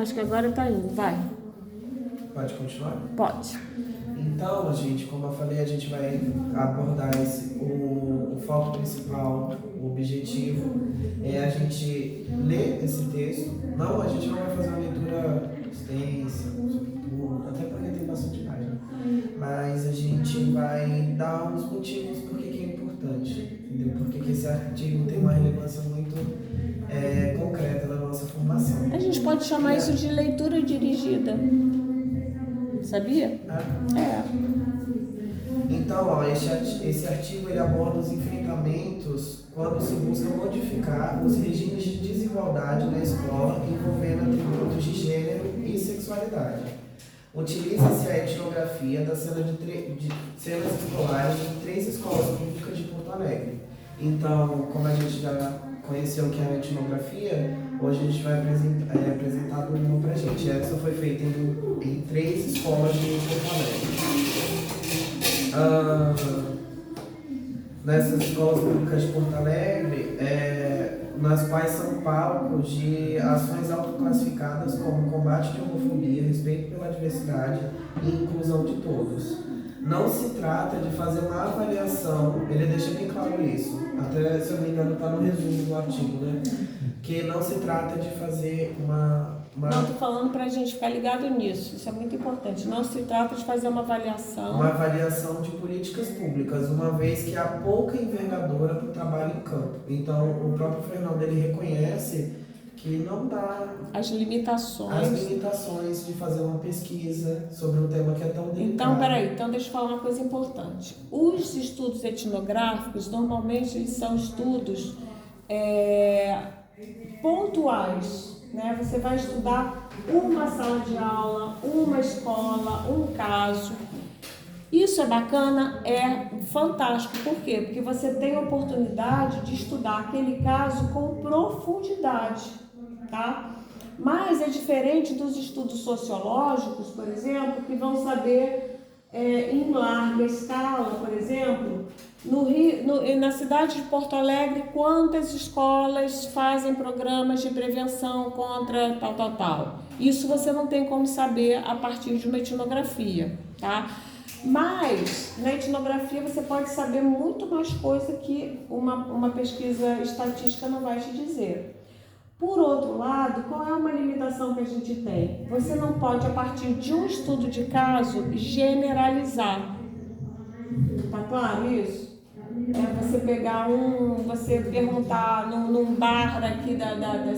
Acho que agora tá indo, vai. Pode continuar? Pode. Então, gente, como eu falei, a gente vai abordar o foco principal, o objetivo é a gente ler esse texto. Não, a gente não vai fazer uma leitura extensa, sobre tudo, até porque tem bastante página. Mas a gente vai dar os motivos por que é importante, entendeu? Porque esse artigo tem uma relevância muito concreta na nossa formação. A gente pode chamar isso de leitura dirigida. Sabia? Então, ó, esse artigo ele aborda os enfrentamentos quando se busca modificar os regimes de desigualdade na escola envolvendo atributos de gênero e sexualidade. Utiliza-se a etnografia da cena de cenas escolares de 3 escolas públicas de Porto Alegre. Então, como a gente já conheceu o que é a etnografia, hoje a gente vai apresentar do mundo pra gente. Essa foi feita em 3 escolas de Porto Alegre. Nessas escolas públicas de Porto Alegre, nas quais são palcos de ações autoclassificadas como combate de homofobia, respeito pela diversidade e inclusão de todos. Não se trata de fazer uma avaliação, ele deixa bem claro isso, até se eu não me engano está no resumo do artigo, né? Que não se trata de fazer uma... Não, estou falando para a gente ficar ligado nisso, isso é muito importante. Não se trata de fazer uma avaliação. Uma avaliação de políticas públicas, uma vez que há pouca envergadura para o trabalho em campo. Então, o próprio Fernando ele reconhece que não dá as limitações de fazer uma pesquisa sobre um tema que é tão delicado. Então, peraí, deixa eu falar uma coisa importante. Os estudos etnográficos, normalmente, eles são estudos pontuais, né? Você vai estudar uma sala de aula, uma escola, um caso. Isso é bacana, é fantástico. Por quê? Porque você tem a oportunidade de estudar aquele caso com profundidade, tá? Mas é diferente dos estudos sociológicos, por exemplo, que vão saber em larga escala, por exemplo, na cidade de Porto Alegre, quantas escolas fazem programas de prevenção contra tal. Isso você não tem como saber a partir de uma etnografia, tá? Mas na etnografia você pode saber muito mais coisa que uma pesquisa estatística não vai te dizer. Por outro lado, qual é uma limitação que a gente tem? Você não pode, a partir de um estudo de caso, generalizar. Tá claro isso? Você pegar você perguntar num bar daqui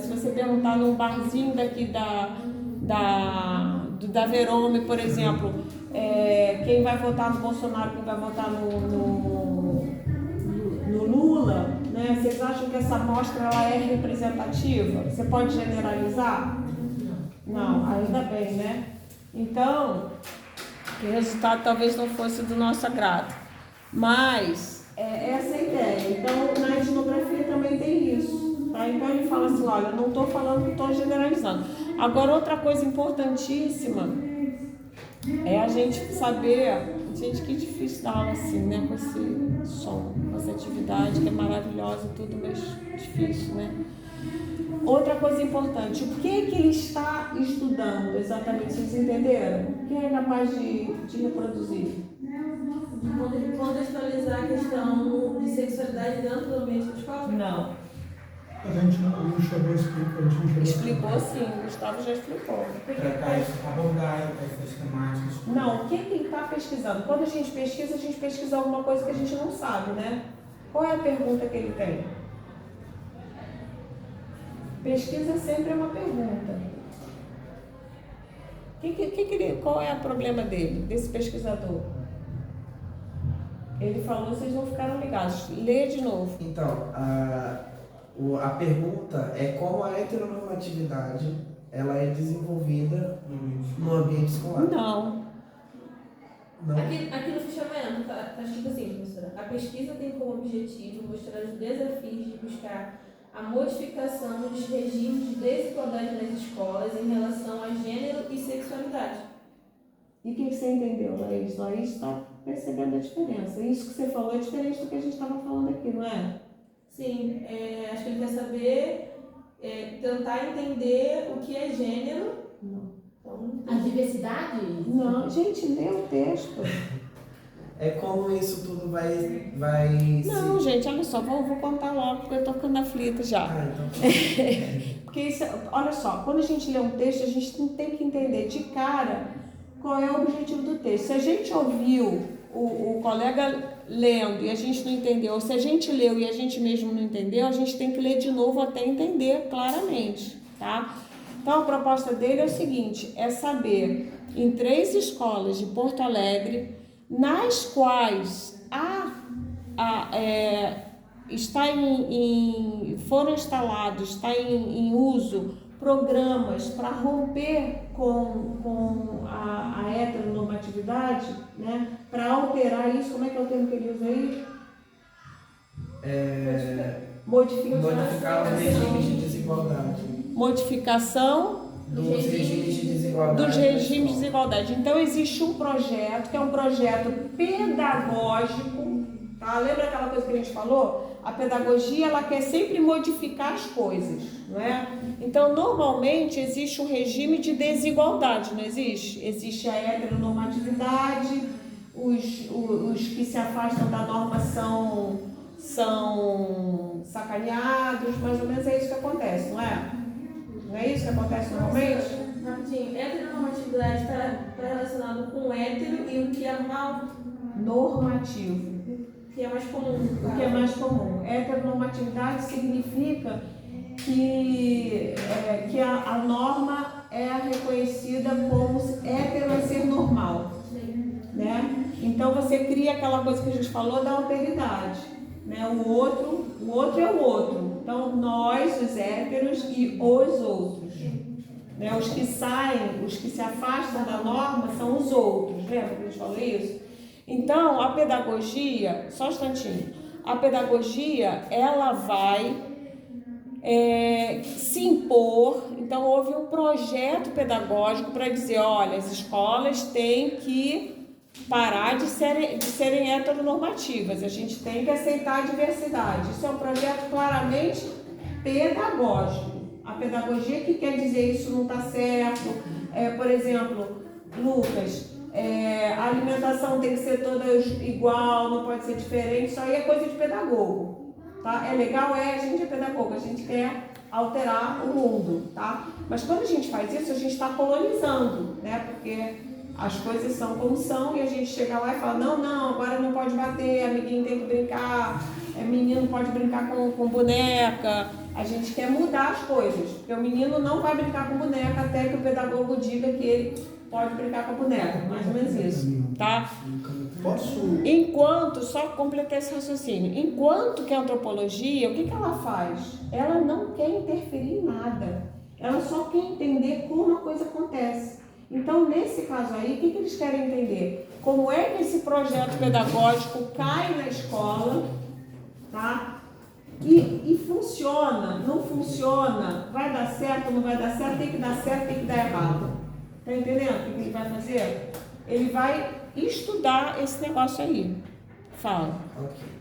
se você perguntar num barzinho daqui da Verome, por exemplo, quem vai votar no Bolsonaro, quem vai votar no Lula, né? Vocês acham que essa amostra ela é representativa? Você pode generalizar? Não, ainda bem, né? Então, o resultado talvez não fosse do nosso agrado. Mas essa é a ideia. Então, na etnografia também tem isso. Tá? Então, ele fala assim, olha, não estou falando que estou generalizando. Agora, outra coisa importantíssima é a gente saber... Gente, que difícil dar aula assim, né? Com esse som, com essa atividade que é maravilhosa e tudo, mas difícil, né? Outra coisa importante, o que ele está estudando exatamente? Vocês entenderam? O que é capaz de reproduzir? Contextualizar a questão de sexualidade dentro do ambiente da escola? Não. A gente não chegou a explicar. Explicou sim, o Gustavo já explicou. Abordar essas temáticas. Não, o que ele está pesquisando? Quando a gente pesquisa alguma coisa que a gente não sabe, né? Qual é a pergunta que ele tem? Pesquisa sempre é uma pergunta. Qual é o problema dele, desse pesquisador? Ele falou, vocês não ficaram ligados. Lê de novo. Então, a pergunta é como a heteronormatividade ela é desenvolvida no ambiente escolar. Não. Aqui no fichamento tá escrito assim, professora. A pesquisa tem como objetivo mostrar os desafios de buscar a modificação dos regimes de desigualdade nas escolas em relação a gênero e sexualidade. E o que você entendeu, Laís? Laís está percebendo a diferença. Isso que você falou é diferente do que a gente estava falando aqui, não é? Sim, acho que ele quer saber, tentar entender o que é gênero Então, A diversidade? Não, gente, lê o texto. É como isso tudo vai Não, gente, olha só, vou contar logo, porque eu tô ficando aflita já. Ah, então. Porque isso, olha só, quando a gente lê um texto, a gente tem que entender de cara qual é o objetivo do texto. Se a gente ouviu o colega lendo e a gente não entendeu, ou se a gente leu e a gente mesmo não entendeu, a gente tem que ler de novo até entender claramente, tá? Então a proposta dele é o seguinte, é saber em 3 escolas de Porto Alegre, nas quais foram instalados, está em uso programas para romper com a heteronormatividade, né? Para alterar isso, como é que é o termo que ele usa aí? Modificar os regimes de desigualdade. Modificação Dos regimes de desigualdade. dos regimes de desigualdade. Então existe um projeto, que é um projeto pedagógico, tá? Lembra aquela coisa que a gente falou? A pedagogia, ela quer sempre modificar as coisas, não é? Então, normalmente, existe um regime de desigualdade, não existe? Existe a heteronormatividade, os que se afastam da norma são sacaneados, mais ou menos é isso que acontece, não é? Não é isso que acontece normalmente? rapidinho, heteronormatividade está relacionado com hétero e o que é mal Normativo. que é mais comum. O que é mais comum. Heteronormatividade significa que a norma é reconhecida como hétero é ser normal, né? Então você cria aquela coisa que a gente falou da alteridade, né? O outro é o outro. Então nós, os héteros e os outros, né? Os que saem, os que se afastam da norma são os outros. Lembra que a gente falou isso? Então, a pedagogia, só um instantinho, a pedagogia, ela vai se impor. Então, houve um projeto pedagógico para dizer, olha, as escolas têm que parar de serem heteronormativas, a gente tem que aceitar a diversidade. Isso é um projeto claramente pedagógico. A pedagogia que quer dizer isso não está certo, por exemplo, Lucas, a alimentação tem que ser toda igual, não pode ser diferente, isso aí é coisa de pedagogo, tá? É legal, a gente é pedagogo, a gente quer alterar o mundo, tá? Mas quando a gente faz isso, a gente está colonizando, né? Porque as coisas são como são e a gente chega lá e fala, não, agora não pode bater, amiguinho tem que brincar, menino pode brincar com boneca. A gente quer mudar as coisas, porque o menino não vai brincar com boneca até que o pedagogo diga que ele pode brincar com a boneca, mais ou menos isso, tá? Enquanto, só completar esse raciocínio, enquanto que a antropologia, o que ela faz? Ela não quer interferir em nada, ela só quer entender como a coisa acontece. Então, nesse caso aí, o que eles querem entender? Como é que esse projeto pedagógico cai na escola, tá? E funciona, não funciona, vai dar certo, não vai dar certo, tem que dar certo, tem que dar errado. Tá entendendo o que ele vai fazer? Ele vai estudar esse negócio aí. Fala. Ok.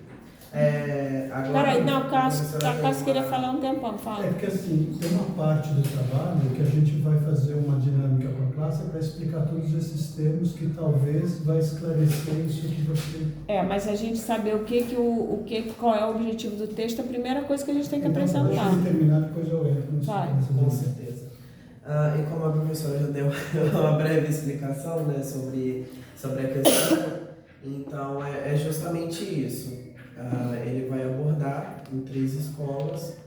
Peraí, não, Cássio queria falar um tempão, fala. Porque assim, tem uma parte do trabalho que a gente vai fazer uma dinâmica com a classe para explicar todos esses termos que talvez vai esclarecer isso que você... Mas a gente saber qual é o objetivo do texto, é a primeira coisa que a gente tem que Então, apresentar. deixa eu terminar, depois eu entro nisso. Vai. Com certeza. E como a professora já deu uma breve explicação, né, sobre a questão, então é justamente isso. Ele vai abordar em 3 escolas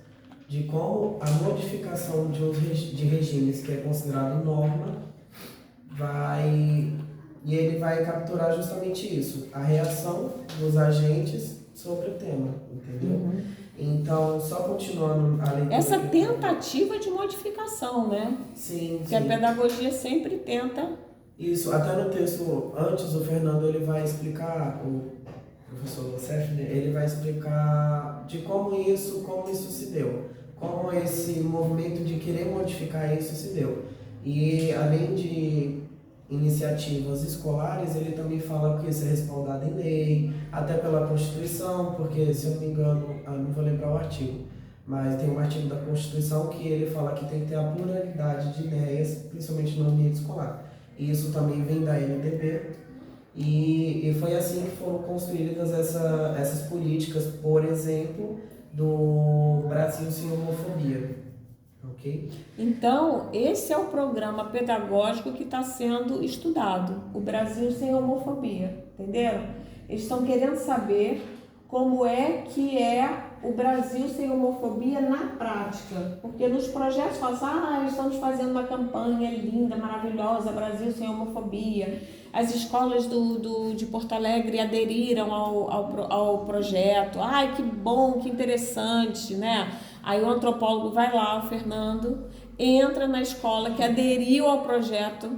de como a modificação de regimes que é considerado norma e ele vai capturar justamente isso, a reação dos agentes sobre o tema, entendeu? Uhum. Então, só continuando a leitura... Essa tentativa de modificação, né? Sim. Que a pedagogia sempre tenta... Isso, até no texto antes, o Fernando ele vai explicar, o professor Cef, ele vai explicar de como isso se deu, como esse movimento de querer modificar isso se deu. E além de iniciativas escolares, ele também fala que isso é respaldado em lei, até pela Constituição, porque, se eu não me engano, não vou lembrar o artigo, mas tem um artigo da Constituição que ele fala que tem que ter a pluralidade de ideias, principalmente no ambiente escolar. E isso também vem da LDB, e foi assim que foram construídas essas políticas, por exemplo, do Brasil Sem Homofobia. Okay? Então, esse é o programa pedagógico que está sendo estudado, o Brasil Sem Homofobia, entenderam? Eles estão querendo saber como é que é o Brasil sem homofobia na prática, porque nos projetos falam assim, estamos fazendo uma campanha linda, maravilhosa, Brasil sem homofobia, as escolas de Porto Alegre aderiram ao projeto, ai que bom, que interessante, né? Aí o antropólogo vai lá, o Fernando, entra na escola que aderiu ao projeto,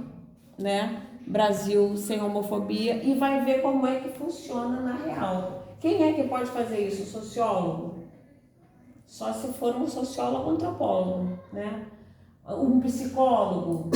né? Brasil sem homofobia, e vai ver como é que funciona na real. Quem é que pode fazer isso? O sociólogo? Só se for um sociólogo antropólogo, né? Um psicólogo?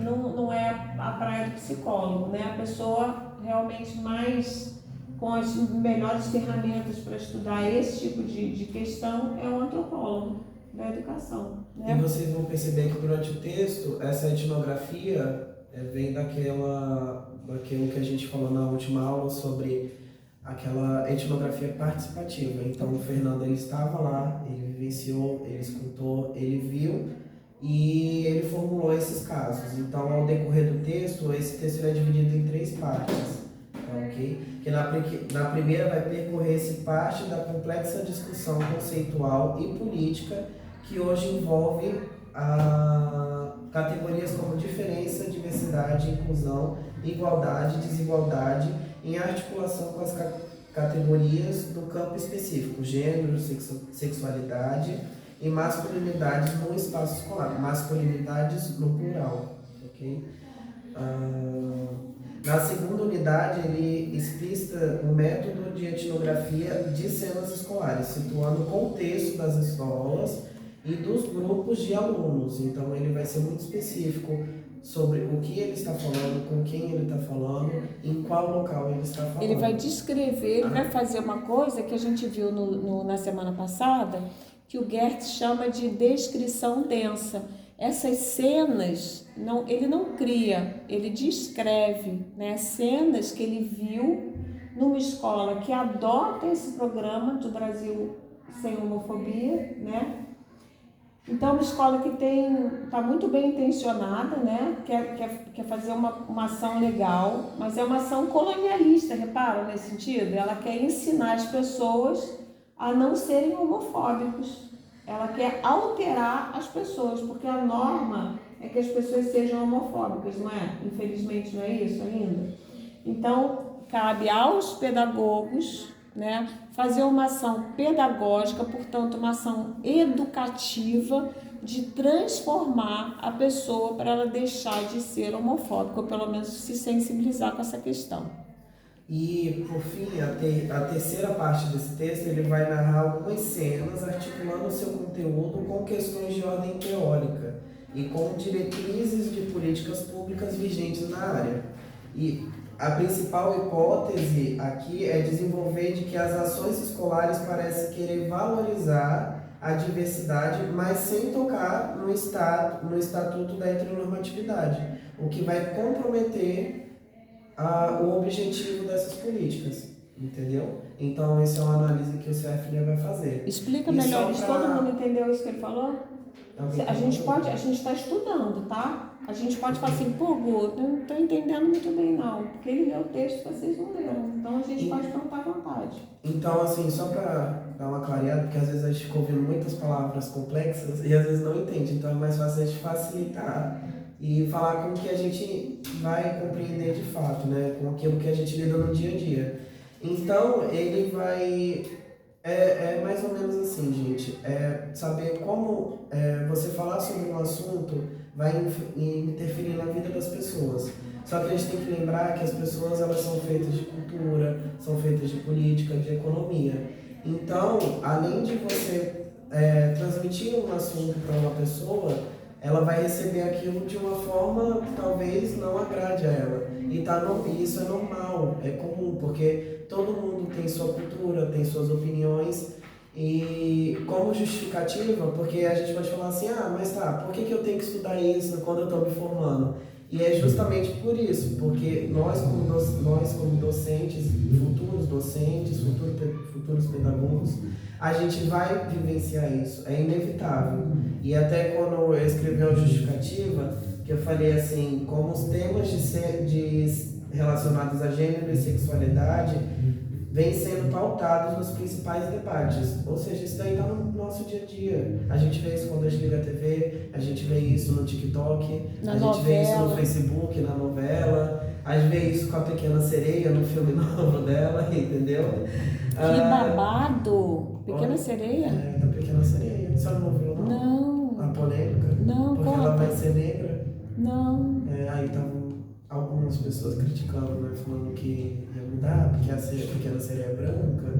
Não é a praia do psicólogo, né? A pessoa realmente mais com as melhores ferramentas para estudar esse tipo de questão é o antropólogo da educação, né? E vocês vão perceber que durante o texto, essa etnografia vem daquilo que a gente falou na última aula sobre aquela etnografia participativa. Então o Fernando ele estava lá, ele vivenciou, ele escutou, ele viu e ele formulou esses casos. Então ao decorrer do texto, esse texto é dividido em 3 partes, ok? Que na primeira vai percorrer esse parte da complexa discussão conceitual e política que hoje envolve categorias como diferença, diversidade, inclusão, igualdade, desigualdade, em articulação com as categorias do campo específico, gênero, sexualidade e masculinidades no espaço escolar, masculinidades no plural, ok? Na segunda unidade, ele explicita o método de etnografia de cenas escolares, situando o contexto das escolas e dos grupos de alunos. Então ele vai ser muito específico sobre o que ele está falando, com quem ele está falando, em qual local ele está falando. Ele vai descrever, ele vai fazer uma coisa que a gente viu na semana passada, que o Gertz chama de descrição densa. Essas cenas, ele não cria, ele descreve, né, cenas que ele viu numa escola que adota esse programa do Brasil Sem Homofobia, né? Então, uma escola que está muito bem intencionada, né? Quer fazer uma ação legal, mas é uma ação colonialista, reparam nesse sentido? Ela quer ensinar as pessoas a não serem homofóbicos. Ela quer alterar as pessoas, porque a norma é que as pessoas sejam homofóbicas, não é? Infelizmente não é isso ainda. Então, cabe aos pedagogos, né, fazer uma ação pedagógica, portanto, uma ação educativa de transformar a pessoa para ela deixar de ser homofóbica, ou pelo menos se sensibilizar com essa questão. E, por fim, a terceira parte desse texto, ele vai narrar algumas cenas articulando o seu conteúdo com questões de ordem teórica e com diretrizes de políticas públicas vigentes na área. E a principal hipótese aqui é desenvolver de que as ações escolares parecem querer valorizar a diversidade, mas sem tocar no estatuto da heteronormatividade, o que vai comprometer o objetivo dessas políticas, entendeu? Então, essa é uma análise que o CFNE vai fazer. Explica melhor isso, todo mundo entendeu isso que ele falou? A gente está estudando, tá? A gente pode falar assim, pô, Gu, não estou entendendo muito bem não, porque ele leu o texto que vocês não leram, então a gente pode perguntar à vontade. Então, assim, só para dar uma clareada, porque às vezes a gente fica ouvindo muitas palavras complexas e às vezes não entende, então é mais fácil a gente facilitar e falar com o que a gente vai compreender de fato, né? Com aquilo que a gente lida no dia a dia. Então, ele vai... É mais ou menos assim, gente. Saber como você falar sobre um assunto vai interferir na vida das pessoas. Só que a gente tem que lembrar que as pessoas elas são feitas de cultura, são feitas de política, de economia. Então, além de você transmitir um assunto para uma pessoa, ela vai receber aquilo de uma forma que talvez não agrade a ela. E isso é normal, é comum, porque todo mundo tem sua cultura, tem suas opiniões, E como justificativa, porque a gente pode falar assim, mas tá, por que eu tenho que estudar isso quando eu estou me formando? E é justamente por isso, porque nós como docentes, futuros pedagogos, a gente vai vivenciar isso, é inevitável. E até quando eu escrevi a justificativa, que eu falei assim, como os temas relacionados a gênero e sexualidade vêm sendo pautados nos principais debates. Ou seja, isso daí está no nosso dia a dia. A gente vê isso quando a gente liga a TV, a gente vê isso no TikTok, a gente vê isso no Facebook, na novela, a gente vê isso com a Pequena Sereia, no filme novo dela, entendeu? Que babado! Pequena Sereia? É, da Pequena Sereia. Você não ouviu, não? Não. A polêmica? Não, porque ela vai ser negra. Não. Aí estavam algumas pessoas criticando, né? Falando que ia mudar, porque a Pequena Sereia é branca.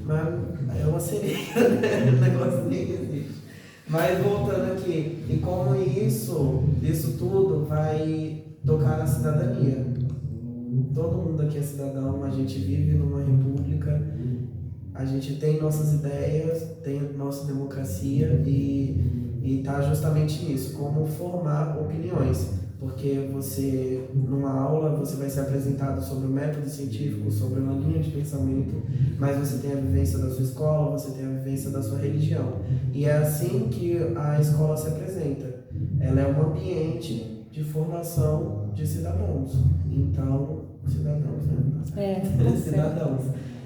Mas é uma sereia, né? O negócio nem existe. Mas voltando aqui, e como isso tudo vai tocar na cidadania. Todo mundo aqui é cidadão, a gente vive numa república, a gente tem nossas ideias, tem nossa democracia e tá justamente nisso, como formar opiniões. Porque você, numa aula, você vai ser apresentado sobre o método científico, sobre uma linha de pensamento, mas você tem a vivência da sua escola, você tem a vivência da sua religião. E é assim que a escola se apresenta. Ela é um ambiente de formação de cidadãos. Então, cidadãos, né? Cidadãos.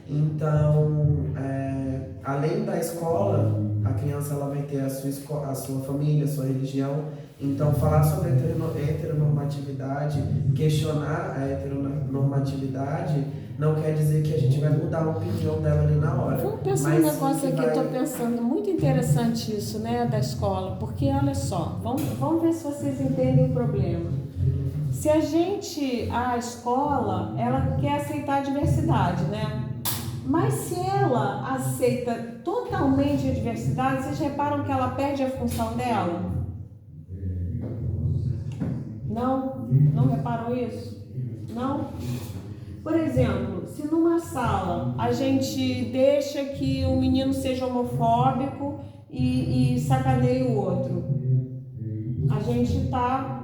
Então, além da escola, a criança ela vai ter a sua família, a sua religião. Então, falar sobre heteronormatividade, questionar a heteronormatividade, não quer dizer que a gente vai mudar a opinião dela ali na hora. Vamos pensar um negócio aqui, eu estou pensando, muito interessante isso, né, da escola, porque olha só, vamos ver se vocês entendem o problema. Se a escola, ela quer aceitar a diversidade, né? Mas se ela aceita totalmente a diversidade, vocês reparam que ela perde a função dela? Não? Não reparam isso? Não? Por exemplo, se numa sala a gente deixa que o menino seja homofóbico e sacaneie o outro, a gente está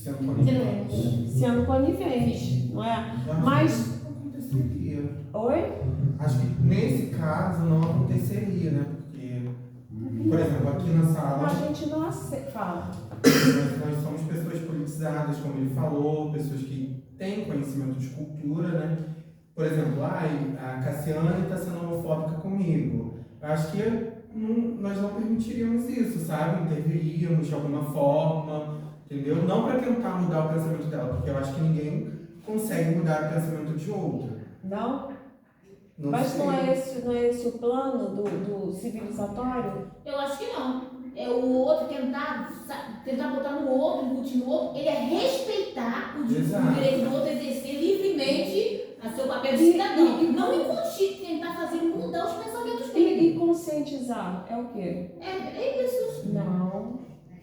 sendo conivente, não é? Mas aconteceria. Oi? Acho que nesse caso não aconteceria, né? Porque, por exemplo, aqui na sala. A gente não aceita. Fala. Nós somos pessoas politizadas, como ele falou, pessoas que têm conhecimento de cultura, né? Por exemplo, a Cassiane está sendo homofóbica comigo. Eu acho que nós não permitiríamos isso, sabe? Interviríamos de alguma forma, entendeu? Não para tentar mudar o pensamento dela, porque eu acho que ninguém consegue mudar o pensamento de outra. Não? Mas não é esse o plano do civilizatório? Eu acho que não. É o outro tentar botar no outro, embutir no outro, ele é respeitar o direito do outro exercer livremente a seu papel de cidadão. Não incutir, tentar fazer mudar os pensamentos dele. E conscientizar é o quê? É isso. Não.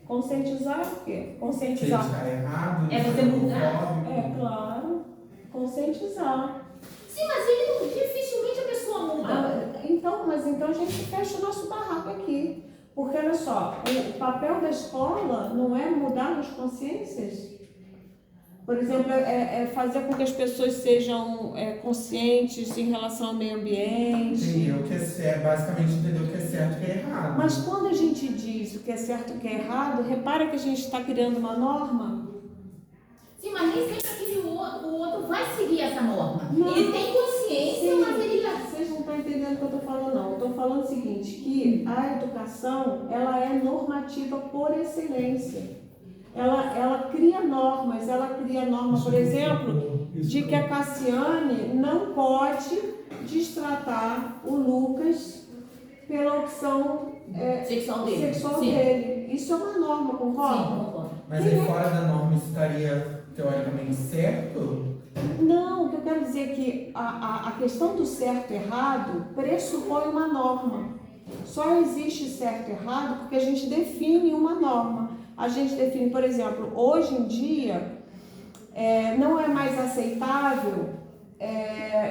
Conscientizar é o quê? Conscientizar. Se está errado, É você mudar? É claro. Conscientizar. Sim, mas ele dificilmente a pessoa muda. Então a gente fecha o nosso barraco aqui. Porque, olha só, o papel da escola não é mudar as consciências. Por exemplo, é fazer com que as pessoas sejam conscientes em relação ao meio ambiente. Entendeu o que é certo, basicamente entender o que é certo e o que é errado. Mas quando a gente diz o que é certo e o que é errado, repara que a gente está criando uma norma. Sim, mas nem sempre o outro vai seguir essa norma. Não. Ele tem consciência, Sim, mas ele já... Vocês não estão entendendo o que eu estou falando, não. Eu estou falando o seguinte, que a educação, ela é normativa por excelência. Ela cria normas, por exemplo, de que a Cassiane não pode destratar o Lucas pela opção sexual dele. dele. Isso é uma norma, concorda? Sim, concordo. Mas aí fora da norma isso estaria teoricamente certo? Não, o que eu quero dizer é que a questão do certo e errado pressupõe uma norma. Só existe certo e errado porque a gente define uma norma. A gente define, por exemplo, hoje em dia não é mais aceitável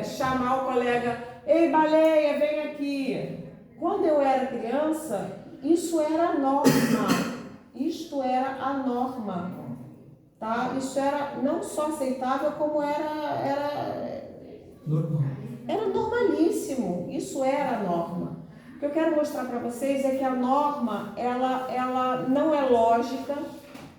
chamar o colega, ei, baleia, vem aqui. Quando eu era criança, isso era a norma. Isto era a norma. Tá? Isso era não só aceitável, como era Normal. Era normalíssimo, isso era a norma. O que eu quero mostrar para vocês é que a norma, ela não é lógica,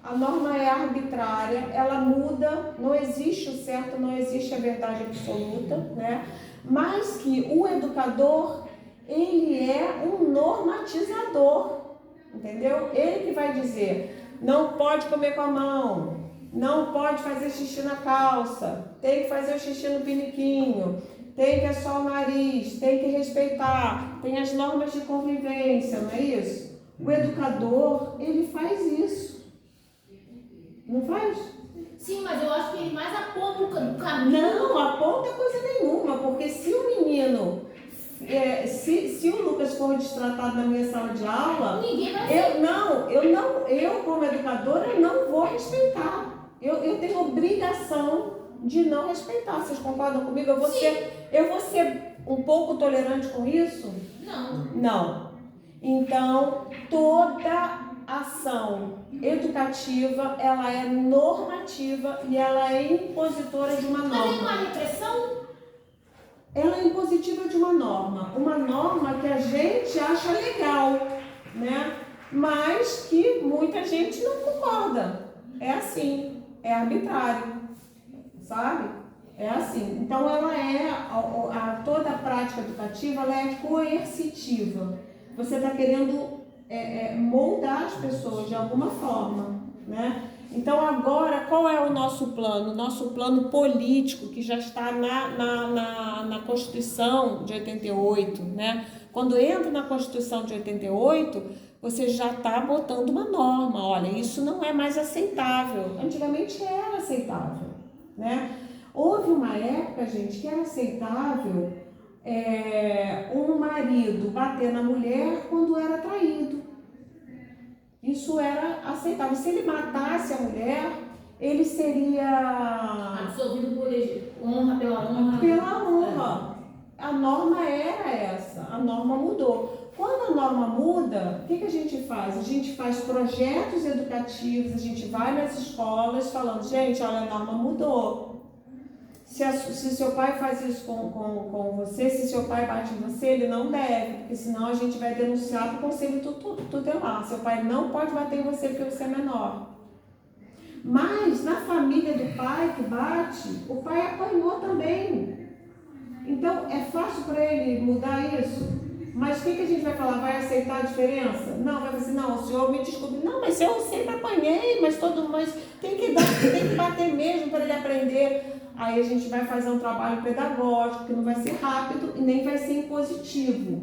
a norma é arbitrária, ela muda, não existe o certo, não existe a verdade absoluta, né? Mas que o educador, ele é um normatizador, entendeu? Ele que vai dizer, não pode comer com a mão, não pode fazer xixi na calça, tem que fazer o xixi no piniquinho, tem que assoar o nariz, tem que respeitar, tem as normas de convivência, não é isso? O educador, ele faz isso. Não faz? Sim, mas eu acho que ele mais aponta o caminho. Não aponta coisa nenhuma, porque se o menino, se o Lucas for destratado na minha sala de aula, Ninguém vai eu como educadora, eu não vou respeitar. Eu tenho obrigação de não respeitar. Vocês concordam comigo? Eu vou ser um pouco tolerante com isso? Não. Não. Então, toda ação educativa, ela é normativa e ela é impositora de uma Mas norma. é uma repressão? Ela é impositiva de uma norma que a gente acha legal, né? Mas que muita gente não concorda. É assim, é arbitrário, sabe? É assim. Então ela toda a prática educativa, ela é coercitiva. Você está querendo moldar as pessoas de alguma forma, né? Então agora, qual é o nosso plano? O nosso plano político, que já está na Constituição de 88, né? Quando entra na Constituição de 88, você já está botando uma norma. Olha, isso não é mais aceitável. Antigamente era aceitável, né? Houve uma época, gente, que era aceitável um marido bater na mulher quando era traído. Isso era aceitável. Se ele matasse a mulher, ele seria Absolvido por honra pela honra. pela honra. A norma era essa, a norma mudou. Quando a norma muda, o que a gente faz? A gente faz projetos educativos, a gente vai nas escolas falando, gente, olha, a norma mudou. Se seu pai faz isso com você, se seu pai bate em você, ele não deve, porque senão a gente vai denunciar para o conselho tutelar. Seu pai não pode bater em você porque você é menor. Mas na família do pai que bate, o pai apanhou também. Então é fácil para ele mudar isso? Mas o que a gente vai falar? Vai aceitar a diferença? Não, vai dizer, não, o senhor me desculpe. Não, mas eu sempre apanhei, mas tem que bater mesmo para ele aprender. Aí a gente vai fazer um trabalho pedagógico que não vai ser rápido e nem vai ser impositivo.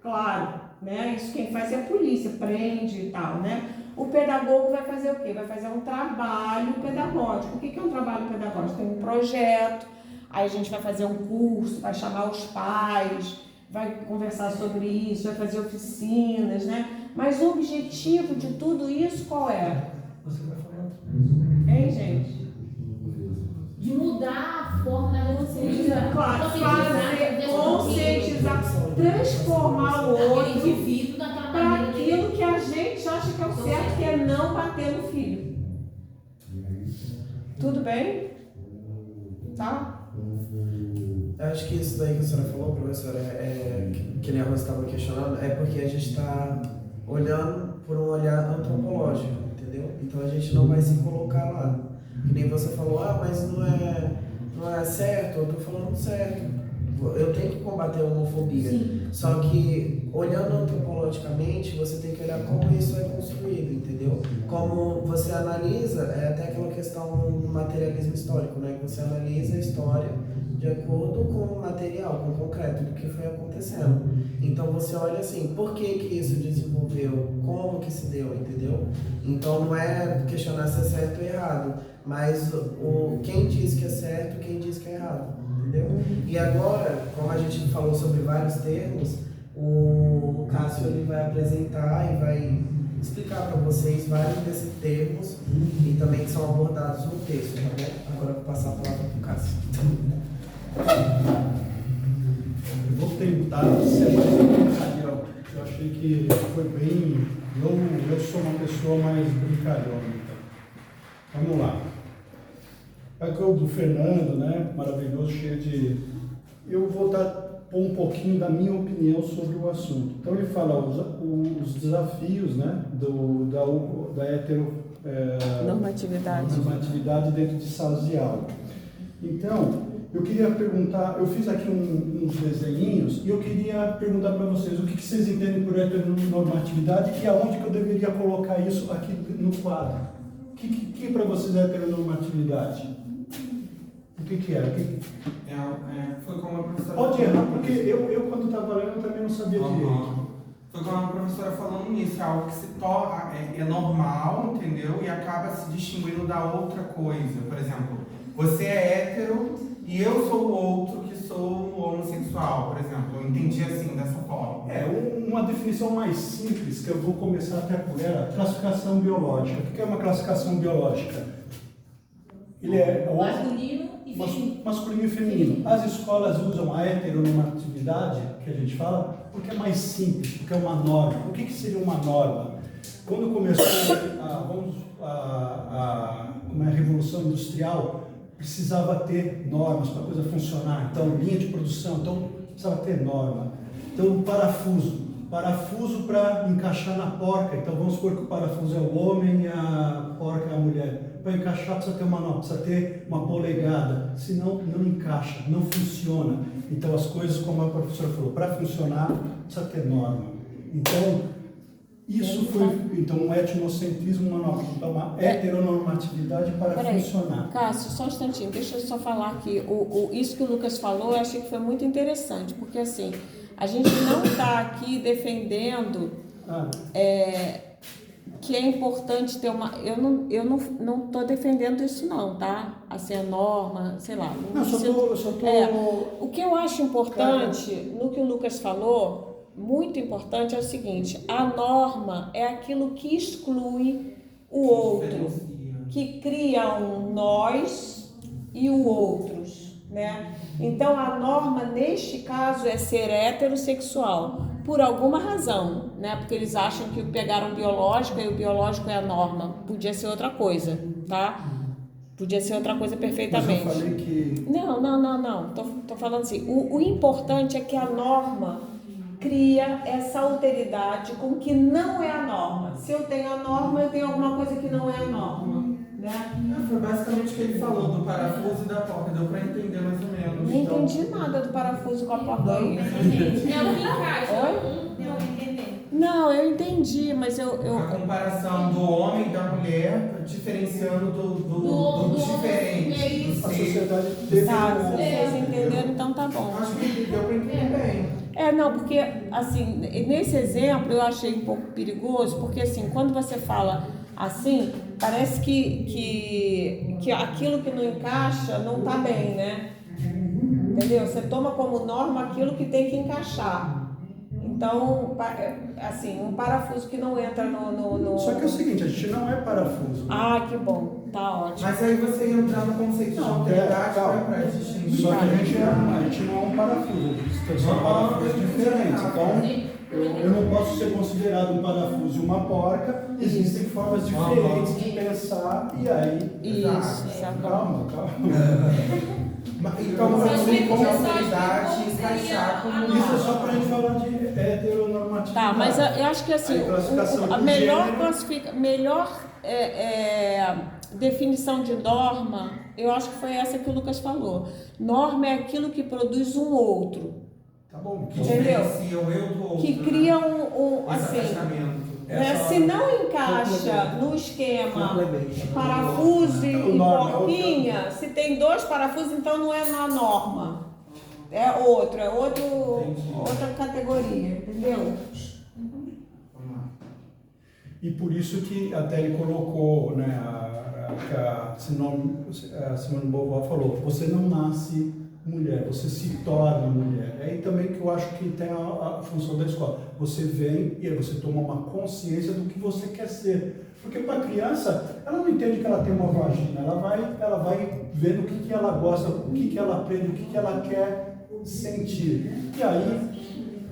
Claro, né? Isso quem faz é a polícia, prende e tal, né? O pedagogo vai fazer o quê? Vai fazer um trabalho pedagógico. O que é um trabalho pedagógico? Tem um projeto, aí a gente vai fazer um curso, vai chamar os pais, vai conversar sobre isso, vai fazer oficinas, né? Mas o objetivo de tudo isso qual é? Você vai falar? Hein, gente? De mudar a forma da conscientização. Claro, conscientizar, transformar o outro indivíduo naquela para maneira aquilo que a gente acha que é o certo, que é não bater no filho. Tudo bem? Tá? Eu acho que isso daí que a senhora falou, professora, que nem a Rosa estava questionando, é porque a gente está olhando por um olhar antropológico, entendeu? Então a gente não vai se colocar lá. Que nem você falou, mas não é certo, eu estou falando certo. Eu tenho que combater a homofobia. Sim. Só que, olhando antropologicamente, você tem que olhar como isso é construído, entendeu? Como você analisa, é até aquela questão do materialismo histórico, né? Que você analisa a história de acordo com o material, com o concreto do que foi acontecendo. Então você olha assim, por que isso desenvolveu? Como que se deu, entendeu? Então não é questionar se é certo ou errado, mas quem diz que é certo, quem diz que é errado, entendeu? E agora, como a gente falou sobre vários termos, o Cássio ele vai apresentar e vai explicar para vocês vários desses termos e também que são abordados no texto, tá bom? Agora eu vou passar a palavra para o Cássio. Eu vou tentar ser mais achei que foi bem. Eu sou uma pessoa mais brincalhona, então. Vamos lá. Aqui o do Fernando, né? Maravilhoso, cheio de. Eu vou pôr um pouquinho da minha opinião sobre o assunto. Então ele fala os desafios, né? Da normatividade dentro de salas de aula. Então, eu queria perguntar, eu fiz aqui uns desenhinhos e eu queria perguntar para vocês o que vocês entendem por heteronormatividade e aonde que eu deveria colocar isso aqui no quadro. O que para vocês é heteronormatividade? O que é? Foi como a professora... Pode errar, porque eu quando estava lendo também não sabia direito. Foi como a professora falando nisso, é algo que se torna, é normal, entendeu? E acaba se distinguindo da outra coisa. Por exemplo, você é hétero e eu sou o outro que sou homossexual, por exemplo. Eu entendi assim, dessa forma. Uma definição mais simples, que eu vou começar até por ela, classificação biológica. O que é uma classificação biológica? Ele é masculino e feminino. Masculino e feminino. As escolas usam a heteronormatividade, que a gente fala, porque é mais simples, porque é uma norma. O que seria uma norma? Quando começou a Revolução Industrial, precisava ter normas para a coisa funcionar. Então, linha de produção, então precisava ter norma. Então, parafuso para encaixar na porca. Então, vamos supor que o parafuso é o homem e a porca é a mulher. Para encaixar precisa ter uma norma, precisa ter uma polegada, senão não encaixa, não funciona. Então, as coisas, como a professora falou, para funcionar precisa ter norma. Então, isso foi um etnocentrismo, uma heteronormatividade para funcionar. Cássio, só um instantinho, deixa eu só falar aqui. Isso que o Lucas falou, eu achei que foi muito interessante, porque assim, a gente não está aqui defendendo que é importante ter uma... Eu não estou defendendo isso não, tá? Assim, a norma, sei lá. Eu só tô... O que eu acho importante, no que o Lucas falou... Muito importante é o seguinte, a norma é aquilo que exclui o outro, que cria um nós e o outros, né? Então a norma neste caso é ser heterossexual, por alguma razão, né? Porque eles acham que pegaram o biológico e o biológico é a norma, podia ser outra coisa, tá? Podia ser outra coisa perfeitamente. Mas eu falei que... Não, tô falando assim, o importante é que a norma cria essa alteridade com o que não é a norma. Se eu tenho a norma, eu tenho alguma coisa que não é a norma, né? Foi basicamente o que ele falou do parafuso e da porca, deu para entender mais ou menos. Não entendi nada do parafuso com a porca aí. É o que encaixa. Deu pra entender? Não, eu entendi, mas eu... A comparação do homem e da mulher, diferenciando do diferente. A sociedade teve... Tá, se vocês entenderam, então tá bom. Acho que deu para entender bem. Não, porque, assim, nesse exemplo eu achei um pouco perigoso, porque, assim, quando você fala assim, parece que aquilo que não encaixa não tá bem, né? Entendeu? Você toma como norma aquilo que tem que encaixar. Então, assim, um parafuso que não entra no... Só que é o seguinte, a gente não é parafuso. Ah, que bom. Tá ótimo. Mas aí você ia entrar no conceito de alteridade para distinguir. Só que a gente não é um parafuso, são parafusos diferentes. Então, eu não posso ser considerado um parafuso e uma porca. Existem formas diferentes de pensar e aí... Isso, calma. Então, como autoridade encaixar como... Isso é só para a gente falar de heteronormatividade. Tá, mas eu acho que assim, a melhor definição de norma, eu acho que foi essa que o Lucas falou. Norma é aquilo que produz um outro. Tá bom. Que entendeu? diferencia o eu do outro. Que cria Esse assim... afastamento. Se não encaixa no esquema parafuso e porquinha, se tem 2 parafusos, então não é na norma. É outra categoria, entendeu? E por isso que até ele colocou, né, a Simone de Beauvoir falou, você não nasce mulher, você se torna mulher. É aí também que eu acho que tem a função da escola. Você vem e aí você toma uma consciência do que você quer ser. Porque para a criança, ela não entende que ela tem uma vagina, ela vai vendo o que ela gosta, o que ela aprende, o que ela quer sentir. E aí,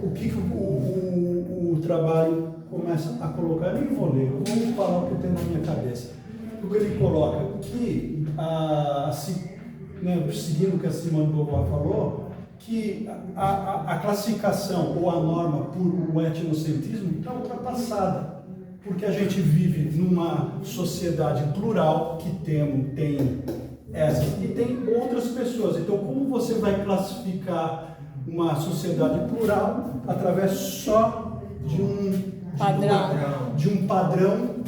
o que o o trabalho começa a colocar, eu nem vou ler, eu vou falar o que eu tenho na minha cabeça. Porque ele coloca que, seguindo o que a Simone de Beauvoir falou, que a classificação ou a norma por o etnocentrismo está ultrapassada, porque a gente vive numa sociedade plural que tem essas e tem outras pessoas. Então, como você vai classificar uma sociedade plural através só de um padrão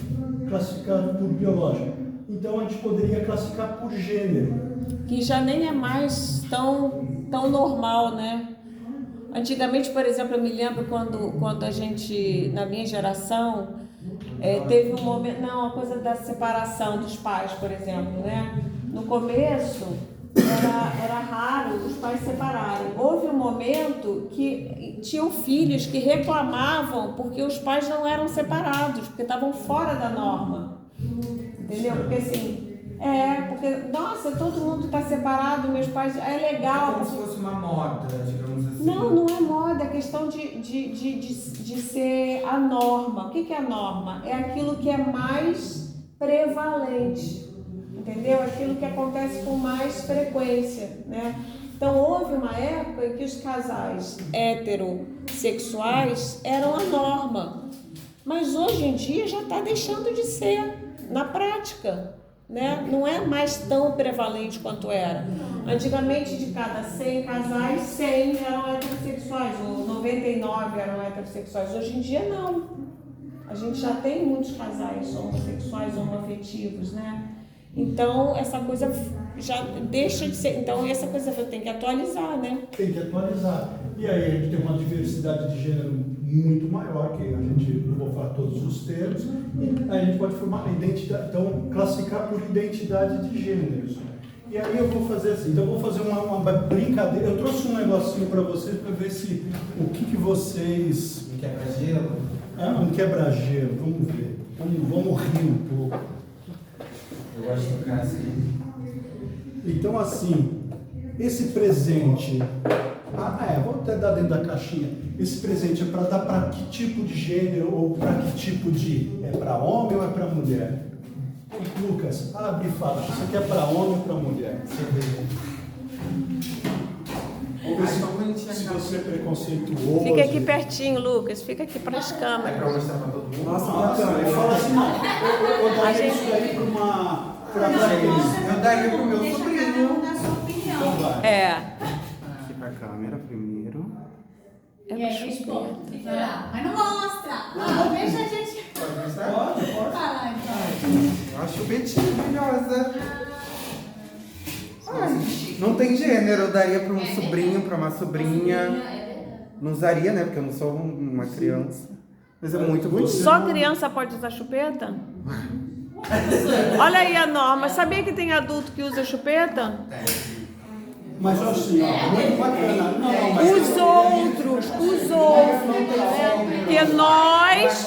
classificado por biológico? Então, a gente poderia classificar por gênero. Que já nem é mais tão normal, né? Antigamente, por exemplo, eu me lembro quando a gente, na minha geração, teve um momento, não, a coisa da separação dos pais, por exemplo, né? No começo, era raro os pais separarem. Houve um momento que tinham filhos que reclamavam porque os pais não eram separados, porque estavam fora da norma. Entendeu? Porque assim, nossa, todo mundo está separado, meus pais, é legal. É como se fosse uma moda, digamos assim. Não é moda, é questão de ser a norma. O que é a norma? É aquilo que é mais prevalente, entendeu? Aquilo que acontece com mais frequência, né? Então, houve uma época em que os casais heterossexuais eram a norma, mas hoje em dia já está deixando de ser, na prática, né? Não é mais tão prevalente quanto era. Antigamente, de cada 100 casais, 100 eram heterossexuais, ou 99 eram heterossexuais. Hoje em dia, não. A gente já tem muitos casais homossexuais, homoafetivos, né? Então, essa coisa já deixa de ser... Então, essa coisa tem que atualizar, né? Tem que atualizar. E aí a gente tem uma diversidade de gênero muito maior, que a gente não vou falar todos os termos, e aí a gente pode formar identidade, então classificar por identidade de gêneros. E aí eu vou fazer assim, então eu vou fazer uma brincadeira. Eu trouxe um negocinho para vocês para ver se o que vocês... Um quebra-gelo? Um quebra-gelo, vamos ver. Vamos rir um pouco. Eu gosto de tocar assim. Então assim, esse presente... vou até dar dentro da caixinha. Esse presente é para dar para que tipo de gênero ou para que tipo de... É para homem ou é para mulher? Lucas, abre e fala. Isso aqui é para homem ou para mulher? Vamos ver se você é preconceituoso. Fica aqui pertinho, Lucas. Fica aqui para as câmeras. É para mostrar para todo mundo? Nossa, Fala assim, não. Eu daria isso daí para uma... Eu daria para o meu sobrinho. Na sua opinião. Então vai. Aqui para a câmera primeiro. E aí, responde. Mas não vou mostrar. Não, deixa a gente Pode mostrar? Pode. falar, então. Eu acho o chupetinha maravilhosa. Não tem gênero, eu daria para um sobrinho, para uma sobrinha. Não usaria, né? Porque eu não sou uma criança. Mas é muito bonito. Só criança pode usar chupeta? Olha aí a norma. Sabia que tem adulto que usa chupeta? Mas assim, muito bacana. Não, mas Os outros. Porque nós...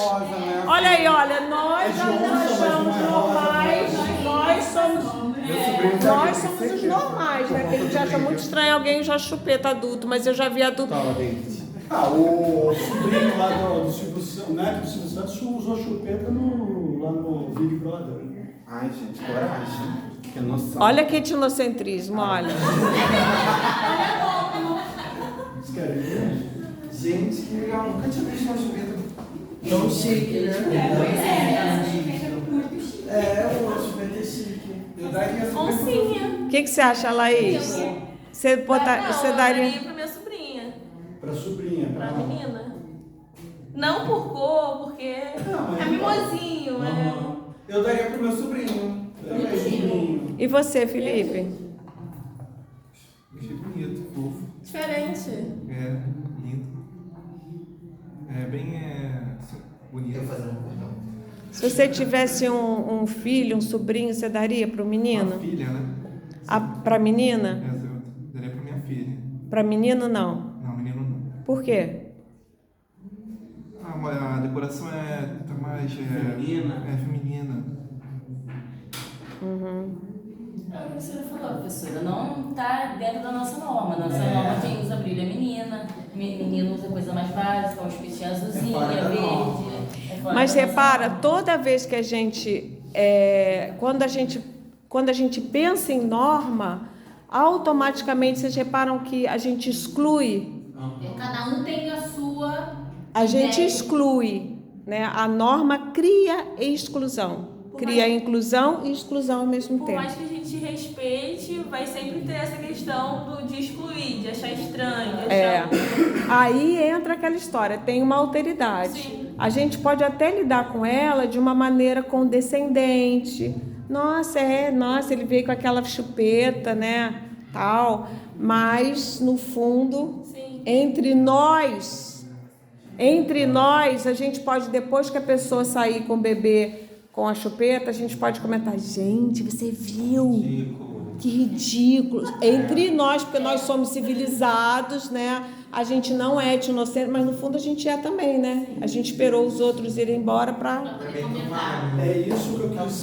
Olha aí, nós já achamos normais. Nós somos os normais, né? Porque a gente acha muito estranho alguém usar chupeta adulto, mas eu já vi adulto... o sobrinho lá do Silvio Santos, neto do Silvio Santos, usou chupeta lá no Big Brother. Ai, gente, coragem. Que noção. Olha que etnocentrismo, olha. Vocês querem ver? Gente, que legal. Nunca tinha visto uma chupeta. tão chique, né? É, o chupeta é chique. Eu daria super Oncinha. O que você acha, Laís? Você Eu daria... daria pra minha sobrinha. Pra sobrinha, Pra menina. Não por cor, porque mas é mimosinho, Eu daria pro meu sobrinho. Também. E você, Felipe? Achei bonito, fofo. diferente. É, lindo. É bem bonito. Se você tivesse um filho, um sobrinho, você daria para o Uma menino? filha, né? Para a menina? Eu daria pra minha filha. Para menino, não. Não, menino não. Por quê? A decoração tá mais feminina. É feminina. É o que a professora falou, professora. Não está dentro da nossa norma. Nossa norma quem usa brilho é menina. Menino usa coisa mais básica, um espetinho azulzinho, fora da verde. norma. Fora Mas da repara, norma. toda vez que a gente, quando a gente pensa em norma, automaticamente vocês reparam que a gente exclui, Cada um tem a sua. a gente ideia. exclui, né? A norma cria exclusão, cria inclusão e exclusão ao mesmo Por tempo. mais que a gente respeite, vai sempre ter essa questão de excluir, de achar estranho, de achar... Aí entra aquela história, tem uma alteridade. Sim. A gente pode até lidar com ela de uma maneira condescendente. Nossa, ele veio com aquela chupeta, né? Tal. Mas, no fundo, Sim. entre nós, a gente pode, depois que a pessoa sair com o bebê com a chupeta, a gente pode comentar, gente, você viu? Que ridículo. Entre nós, porque nós somos civilizados, né? A gente não é inocente, mas no fundo a gente é também, né? A gente esperou os outros irem embora para... É isso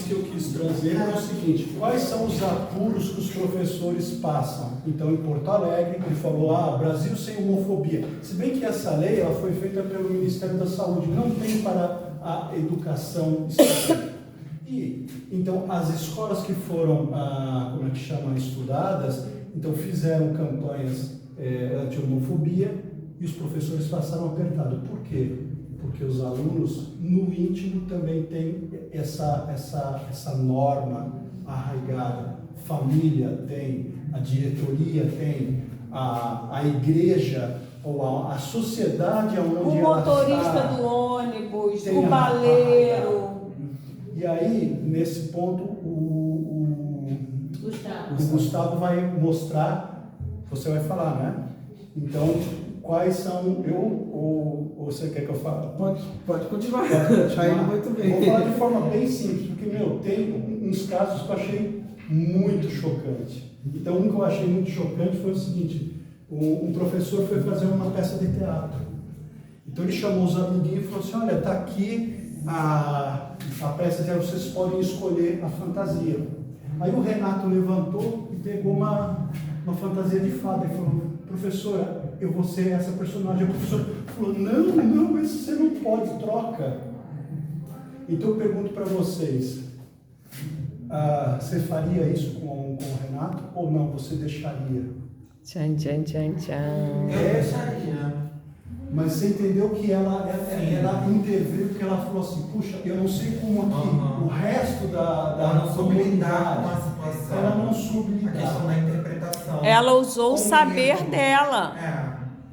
que eu quis trazer, é o seguinte, quais são os apuros que os professores passam? Então, em Porto Alegre, ele falou, Brasil sem homofobia. Se bem que essa lei ela foi feita pelo Ministério da Saúde, não tem para a educação estatal. E, então, as escolas que foram, estudadas, então fizeram campanhas anti-homofobia e os professores passaram apertado. Por quê? Porque os alunos, no íntimo, também têm essa norma arraigada. Família tem, a diretoria tem, a igreja ou a sociedade onde O ela motorista está, do ônibus, tem o baleiro. E aí, nesse ponto, o Gustavo vai mostrar, você vai falar, né? Então, quais são, ou você quer que eu fale? Pode continuar. Tá indo muito bem. Vou falar de forma bem simples, porque, tem uns casos que eu achei muito chocante. Então, um que eu achei muito chocante foi o seguinte, um professor foi fazer uma peça de teatro. Então, ele chamou os amiguinhos e falou assim, olha, tá aqui a peça, vocês podem escolher a fantasia. Aí o Renato levantou e pegou uma fantasia de fada e falou, professora, eu vou ser essa personagem. A professora falou, não, mas você não pode, troca. Então eu pergunto para vocês, você faria isso com o Renato ou não? Você deixaria? Tchan, tchan, tchan, tchan. Eu deixaria. Mas você entendeu que ela interveio, porque ela falou assim, puxa, eu não sei como aqui o resto Ela não soube lidar com a situação. Ela não soube A lidar. questão da interpretação. Ela usou o Com saber medo. dela.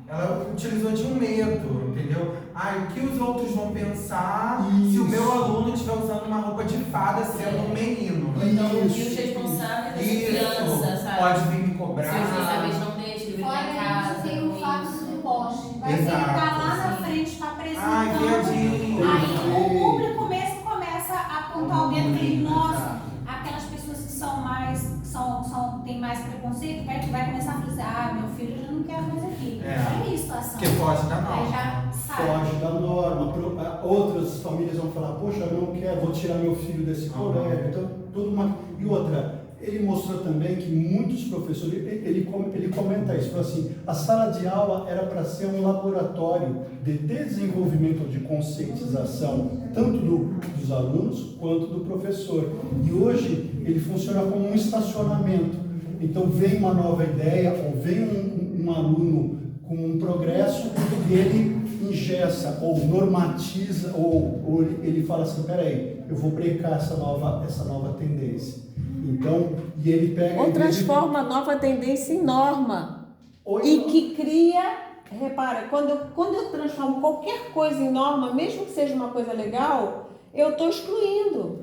Ela utilizou de um medo, entendeu? O que os outros vão pensar se o meu aluno estiver usando uma roupa de fada sendo um menino? Então, e os responsáveis dessa criança, sabe? Pode vir me Se cobrar. os responsáveis não deixam ele vir Fora pra casa. isso, tem o com fato isso. do poste. Vai Exato. sentar lá na Sim. frente para apresentar. Ai, viadinho. Aí o público mesmo começa a apontar o dedo e dizer, nossa, aquelas pessoas que são mais, têm mais preconceito, vai começar a dizer, meu filho eu já não quero mais aqui. É. Aí a situação. Que foge da Aí norma. já sai. Foge da norma. Outras famílias vão falar, poxa, eu não quero, vou tirar meu filho desse colégio. Então, toda uma... E outra, ele mostrou também que muitos professores, ele comenta isso, falou assim, a sala de aula era para ser um laboratório de desenvolvimento de conscientização, tanto dos alunos quanto do professor. E hoje ele funciona como um estacionamento. Então vem uma nova ideia, ou vem um aluno com um progresso, e ele engessa, ou normatiza, ou ele fala assim, peraí, eu vou brecar essa nova tendência. Então, e ele pega... Ou transforma a nova tendência em norma. E que cria... Repara, quando eu transformo qualquer coisa em norma, mesmo que seja uma coisa legal, eu estou excluindo.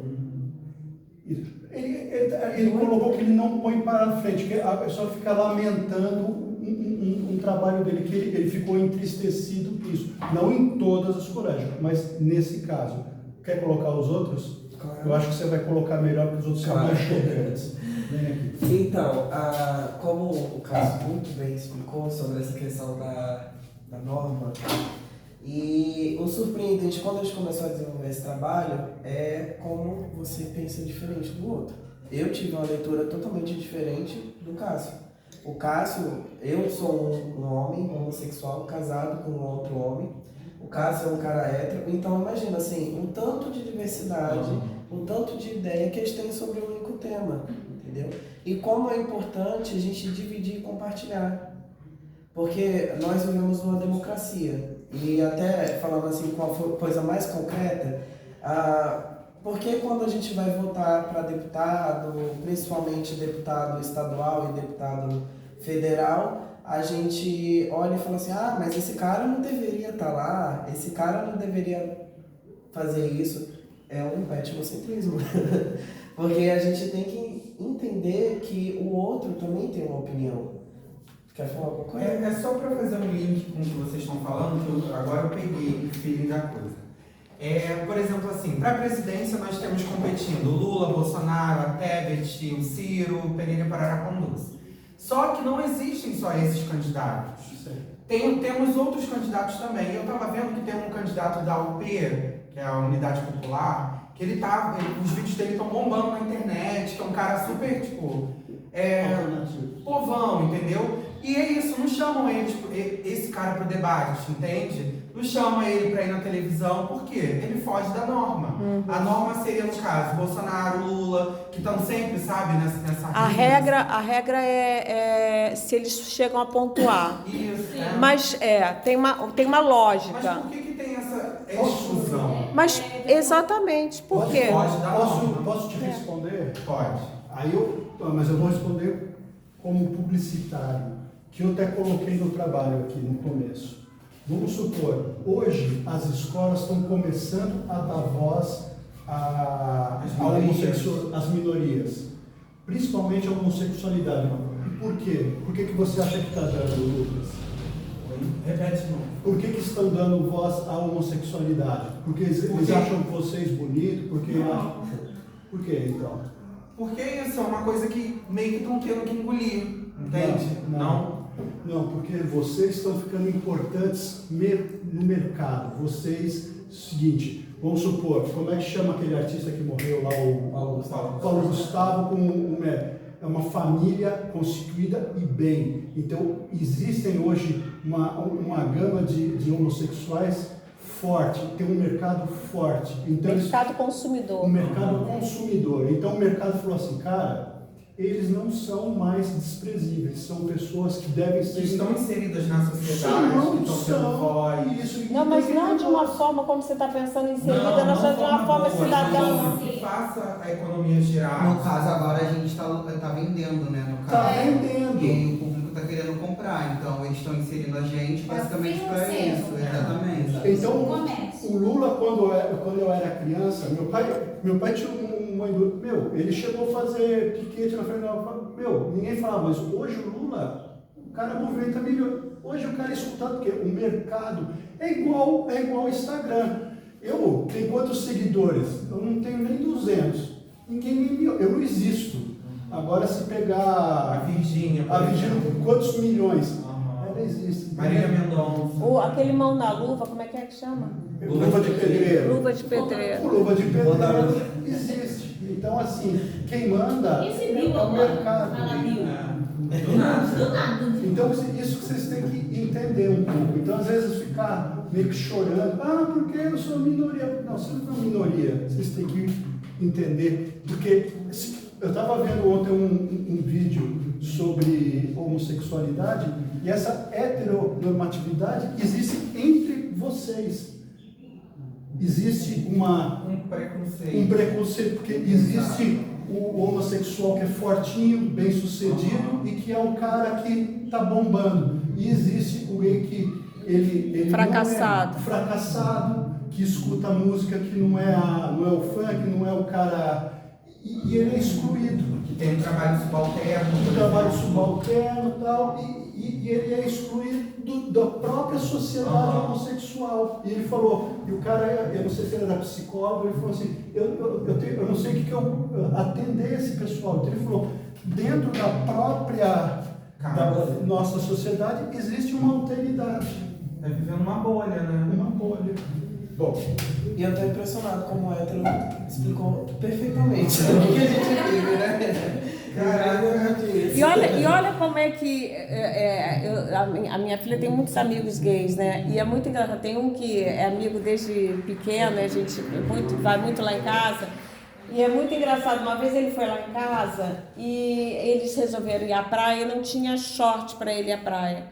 Ele colocou que ele não põe para frente, que a pessoa fica lamentando um trabalho dele, que ele ficou entristecido por isso. Não em todas as colégios, mas nesse caso. Quer colocar os outros? Claro. Eu acho que você vai colocar melhor, porque os outros são mais chocantes. Então, como o Cássio muito bem explicou sobre essa questão da norma, e o surpreendente quando a gente começou a desenvolver esse trabalho é como você pensa diferente do outro. Eu tive uma leitura totalmente diferente do Cássio. O Cássio, eu sou um homem homossexual casado com um outro homem. O Cássio é um cara hétero. Então imagina assim, o tanto de diversidade, o tanto de ideia que eles têm sobre um único tema, entendeu? E como é importante a gente dividir e compartilhar. Porque nós vivemos numa democracia. E até falando assim, qual foi a coisa mais concreta, porque quando a gente vai votar para deputado, principalmente deputado estadual e deputado federal, a gente olha e fala assim, mas esse cara não deveria estar lá, esse cara não deveria fazer isso. É um etnocentrismo. Porque a gente tem que entender que o outro também tem uma opinião. Quer falar alguma coisa? É só para fazer um link com o que vocês estão falando, que agora eu peguei o feeling da coisa. Por exemplo, assim, para a presidência nós temos competindo o Lula, Bolsonaro, a Tebet, o Ciro, o Pereira Pararapondus. Só que não existem só esses candidatos. Temos outros candidatos também. Eu estava vendo que tem um candidato da UP, que é a Unidade Popular, que os vídeos dele estão bombando na internet, que é um cara super, povão, entendeu? E é isso, não chamam esse cara para o debate, entende? Não chamam ele para ir na televisão, por quê? Ele foge da norma. A norma seria, no caso, Bolsonaro, Lula, que estão sempre, sabe, nessa A regra é se eles chegam a pontuar. Isso, Mas tem uma lógica. Mas por que tem essa exclusão? Mas exatamente, por quê? Posso te responder? Pode. Mas eu vou responder como publicitário, que eu até coloquei no trabalho aqui no começo. Vamos supor, hoje as escolas estão começando a dar voz às minorias, principalmente a homossexualidade. E por quê? Por que você acha que está dando, Lucas? Repete não. Por que estão dando voz à homossexualidade? Porque eles acham vocês bonitos? Por que então? Porque isso é uma coisa que meio que estão tendo que engolir, entende? Não, porque vocês estão ficando importantes no mercado. Seguinte, vamos supor, como é que chama aquele artista que morreu lá, o Paulo Gustavo, é uma família constituída e bem. Então, existem hoje uma gama de homossexuais forte, tem um mercado forte. Então, mercado consumidor. Um mercado consumidor. Então, o mercado falou assim, cara, eles não são mais desprezíveis, são pessoas que devem ser... Estão inseridas na sociedade, que estão tendo voz. Isso, não, mas não de uma forma como você está pensando inserida, não só de uma forma cidadã. Que faça a economia girar. No caso, agora a gente está vendendo, né? No caso, está vendendo. E o público está querendo comprar, então eles estão inserindo a gente basicamente para isso, exatamente. Então, o Lula, quando eu era criança, meu pai tinha ele chegou a fazer piquete na frente da... ninguém falava, mas hoje o Lula, o cara movimenta milhões. Hoje o cara é escutado, porque o mercado é igual ao Instagram. Eu tenho quantos seguidores? Eu não tenho nem 200. Eu não existo. Agora, se pegar a Virgínia, quantos milhões? Ela existe. Marília Mendonça. Aquele mão na luva, como é que chama? Luva de pedreiro. Luva de pedreiro. Luva de pedreiro existe. Então, assim, quem manda é o mercado. Do nada. Então, isso que vocês têm que entender um pouco. Então, às vezes, ficar meio que chorando. Porque eu sou minoria. Não, você não é minoria. Vocês têm que entender. Porque eu estava vendo ontem um vídeo sobre homossexualidade e essa heteronormatividade existe entre vocês. Existe um preconceito, porque existe o homossexual que é fortinho, bem sucedido e que é o cara que está bombando. E existe o gay que ele fracassado. Não é fracassado, que escuta música que não é o funk, não é o cara... E ele é excluído. Que tem um trabalho subalterno e tal, e ele é excluído da própria sociedade homossexual. E ele falou, e o cara, eu não sei se ele era psicólogo, ele falou assim, eu não sei o que eu atender esse pessoal. Então ele falou, dentro da própria da nossa sociedade existe uma alteridade. Está vivendo uma bolha, né? Uma bolha. Bom, e eu estou impressionado como o hétero explicou perfeitamente o que a gente vive, né? Caraca, E olha como é que a minha filha tem muitos amigos gays, né? E é muito engraçado. Tem um que é amigo desde pequeno, a gente vai muito lá em casa. E é muito engraçado. Uma vez ele foi lá em casa e eles resolveram ir à praia e não tinha short para ele ir à praia.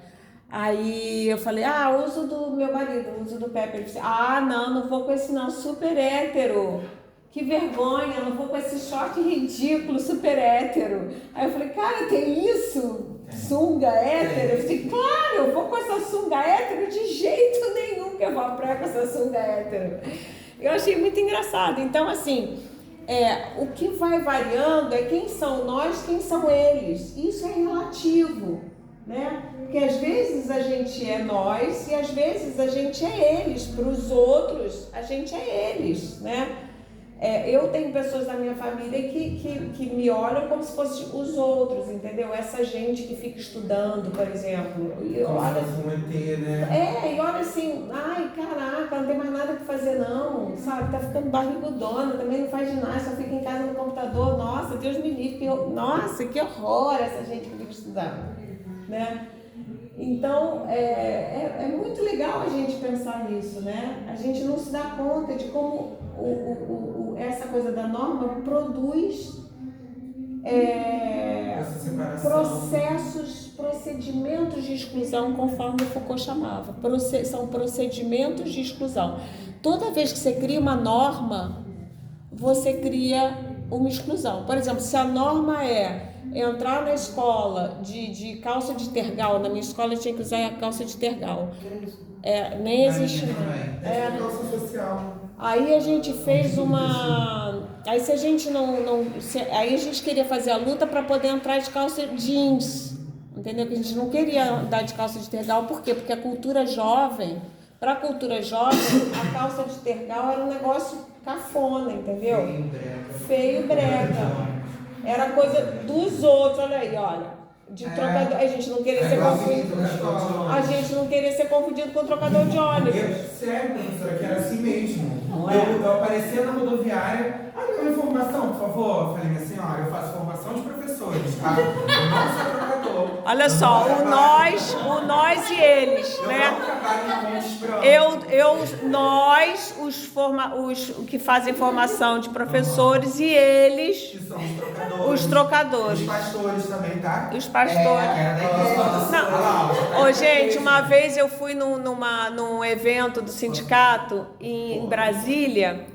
Aí eu falei, uso do meu marido, uso do Pepe. Ele disse, não vou com esse não, super hétero. Que vergonha, não vou com esse short ridículo, super hétero. Aí eu falei, cara, tem isso? Sunga hétero? Eu falei, claro, eu vou com essa sunga hétero de jeito nenhum que eu vou à praia com essa sunga hétero. Eu achei muito engraçado. Então, assim, o que vai variando é quem são nós, quem são eles. Isso é relativo, né? Porque às vezes a gente é nós e às vezes a gente é eles. Para os outros, a gente é eles, né? Eu tenho pessoas da minha família que me olham como se fossem os outros, entendeu? Essa gente que fica estudando, por exemplo. E olha, e olha assim, ai, caraca, não tem mais nada que fazer não, sabe? Tá ficando barrigudona, também não faz nada, só fica em casa no computador. Nossa, Deus me livre, nossa, que horror essa gente que fica estudando, né? Então, é muito legal a gente pensar nisso, né? A gente não se dá conta de como essa coisa da norma produz procedimentos de exclusão, conforme o Foucault chamava. São procedimentos de exclusão. Toda vez que você cria uma norma, você cria uma exclusão. Por exemplo, se a norma é entrar na escola de calça de tergal, na minha escola eu tinha que usar a calça de tergal. Nem existe não. Aí a gente fez aí se a gente aí a gente queria fazer a luta para poder entrar de calça jeans, entendeu? Que a gente não queria andar de calça de tergal, por quê? Porque a cultura jovem, para a cultura jovem, a calça de tergal era um negócio cafona, entendeu? Feio e brega. Era coisa dos outros, olha aí, olha. De trocador. A gente não queria ser confundido. A gente não queria ser confundido com trocador de ônibus. Sério, professora, que era assim mesmo. Eu aparecia na rodoviária. Uma informação, por favor. Eu falei, minha senhora, eu faço formação de professores, tá? Eu não sou trocador. Olha só, o nós e eles, né? Nós, os que fazem formação de professores, e eles, que são os trocadores. Os pastores também, tá? Os pastores. Gente, uma vez eu fui num evento do sindicato em Brasília,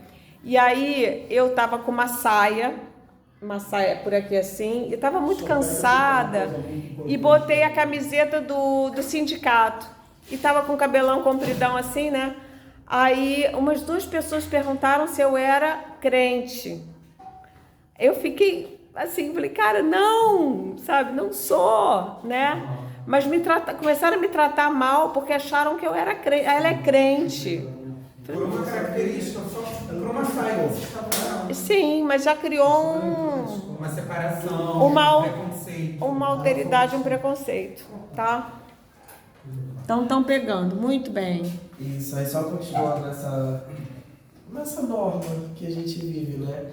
e aí eu tava com uma saia por aqui assim, e estava muito cansada e botei a camiseta do sindicato e estava com o cabelão compridão assim, né? Aí umas 2 pessoas perguntaram se eu era crente. Eu fiquei assim, falei, cara, não, sabe, não sou, né? Mas começaram a me tratar mal porque acharam que eu era crente. Ela é crente. Por uma característica, por uma saia. Sim, mas já criou uma separação, um preconceito. Uma alteridade, um preconceito, tá? Então estão pegando, muito bem. Isso, aí só continuando nessa norma que a gente vive, né?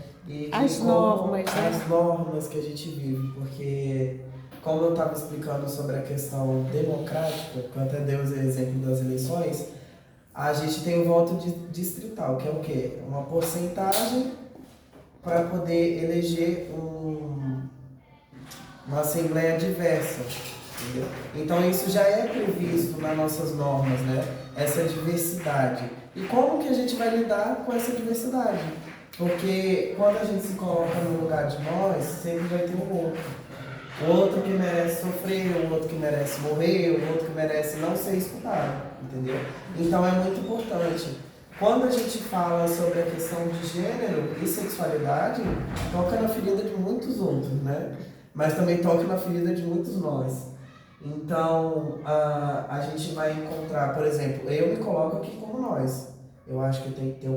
As normas que a gente vive, porque como eu estava explicando sobre a questão democrática, que eu até dei o exemplo das eleições, a gente tem o voto distrital, que é o quê? Uma porcentagem para poder eleger uma assembleia diversa, entendeu? Então isso já é previsto nas nossas normas, né? Essa diversidade. E como que a gente vai lidar com essa diversidade? Porque quando a gente se coloca no lugar de nós, sempre vai ter um outro. O outro que merece sofrer, o outro que merece morrer, o outro que merece não ser escutado, entendeu? Então é muito importante. Quando a gente fala sobre a questão de gênero e sexualidade, toca na ferida de muitos outros, né? Mas também toca na ferida de muitos nós. Então, a gente vai encontrar, por exemplo, eu me coloco aqui como nós. Eu acho que tem que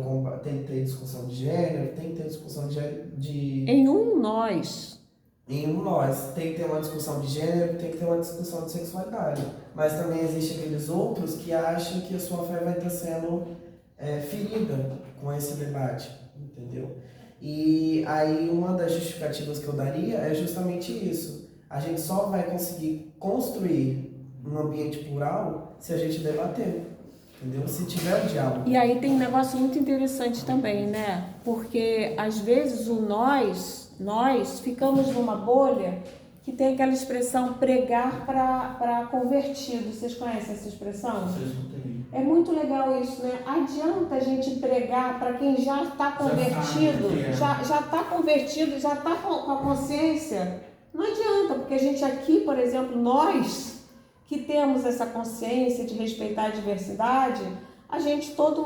ter discussão de gênero, tem que ter discussão de... Em um nós. Tem que ter uma discussão de gênero, tem que ter uma discussão de sexualidade. Mas também existem aqueles outros que acham que a sua fé vai estar sendo ferida com esse debate, entendeu? E aí uma das justificativas que eu daria é justamente isso. A gente só vai conseguir construir um ambiente plural se a gente debater, entendeu? Se tiver o diálogo. E aí tem um negócio muito interessante também, né? Porque às vezes nós ficamos numa bolha que tem aquela expressão pregar para convertido. Vocês conhecem essa expressão? É muito legal isso, né? Adianta a gente pregar para quem já está convertido, já está convertido, já está com a consciência. Não adianta, porque a gente aqui, por exemplo, nós que temos essa consciência de respeitar a diversidade, a gente, todo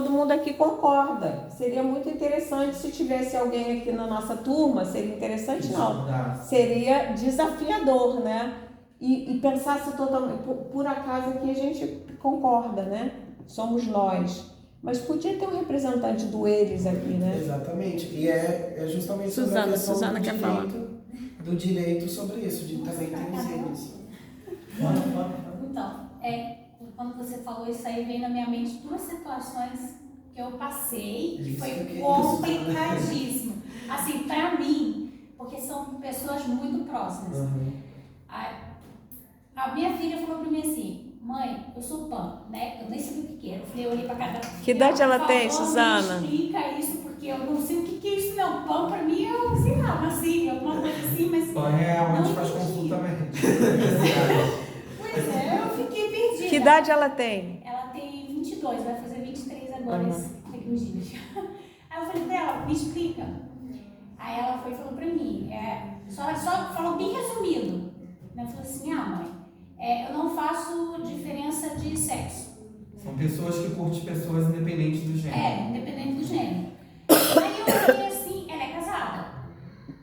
mundo aqui concorda. Seria muito interessante se tivesse alguém aqui na nossa turma, seria interessante não, seria desafiador, né? E pensasse totalmente, por acaso aqui a gente concorda, né? Somos nós. Mas podia ter um representante do eles aqui, né? Exatamente. E é justamente sobre a questão do direito sobre isso, de também ter os eles. Então, quando você falou isso aí, veio na minha mente duas situações que eu passei, que foi complicadíssimo. Assim, pra mim, porque são pessoas muito próximas. Uhum. A minha filha falou pra mim assim, mãe, eu sou PAN, né? Eu nem sabia o que era. Eu olhei pra cada... Que idade ela tem, Suzana? Me explica isso, porque eu não sei o que é isso, não. PAN pra mim, eu sei lá, nasci, alguma coisa assim, mas... PAN é onde faz consulta médica. Pois é, eu fiquei perdida. Que idade ela tem? Ela tem 22, vai fazer 23 agora, daqui uns dias. Aí eu falei pra ela, me explica. Aí ela foi e falou pra mim, só falou bem resumido. Ela falou assim, mãe, eu não faço diferença de sexo. São pessoas que curtem pessoas independente do gênero. Independente do gênero. Aí eu falei assim, ela é casada,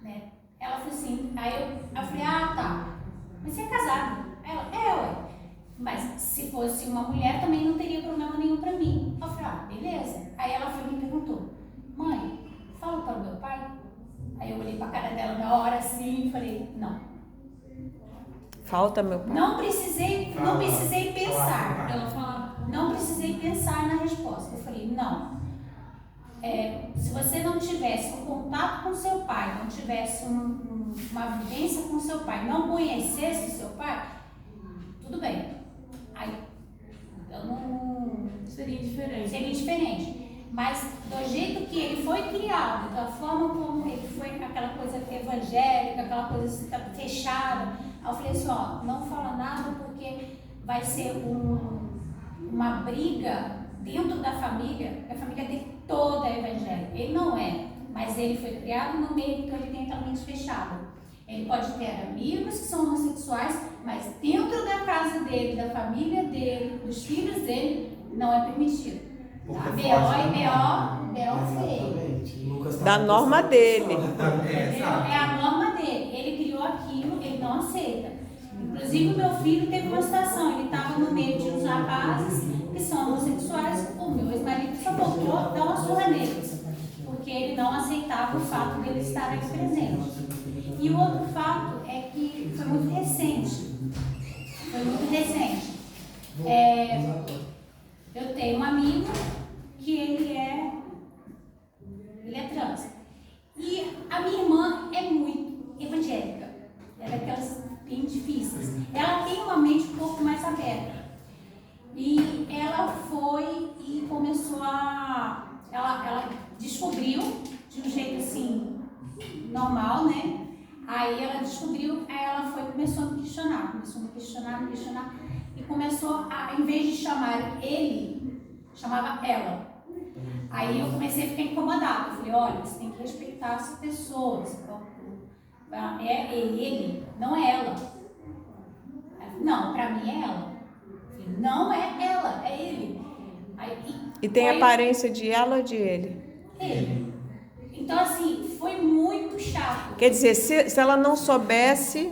né? Ela falou assim, aí eu falei, tá, mas você é casada? Ela, ué. Mas se fosse uma mulher também não teria problema nenhum pra mim. Eu falei, beleza. Aí ela foi e me perguntou, mãe, fala para o meu pai? Aí eu olhei pra cara dela na hora assim e falei, não. Falta meu pai. Não precisei pensar. Ela falou, não precisei pensar na resposta. Eu falei, não. Se você não tivesse um contato com seu pai, não tivesse uma vivência com seu pai, não conhecesse seu pai, tudo bem. Aí eu não... Seria diferente. Mas do jeito que ele foi criado, da forma como ele foi, aquela coisa evangélica, aquela coisa fechada, aí eu falei assim, não fala nada porque vai ser uma briga dentro da família, a família dele toda é evangélica. Ele não é, mas ele foi criado no meio, então ele tem aquela mente fechada. Ele pode ter amigos que são homossexuais, mas dentro da casa dele, da família dele, dos filhos dele, não é permitido. Tá? B.O. feio. Da norma dele. É a norma dele. Ele criou aquilo, ele não aceita. Inclusive, o meu filho teve uma situação. Ele estava no meio de uns rapazes que são homossexuais. O meu ex-marido só voltou a dar uma surra neles, porque ele não aceitava o fato dele estar aqui presente. E o outro fato é que foi muito recente. Eu tenho um amigo que ele é trans. E a minha irmã é muito evangélica. Ela é daquelas bem difíceis. Ela tem uma mente um pouco mais aberta. E ela foi e começou ela descobriu de um jeito assim, normal, né? Aí ela descobriu, aí ela começou a me questionar. E começou em vez de chamar ele, chamava ela. Aí eu comecei a ficar incomodada. Eu falei, olha, você tem que respeitar as pessoas. É ele, não é ela. Não, pra mim é ela. Eu falei, não é ela, é ele. E tem aparência de ela ou de ele? Ele. Então, assim, foi muito chato. Quer dizer, se ela não soubesse...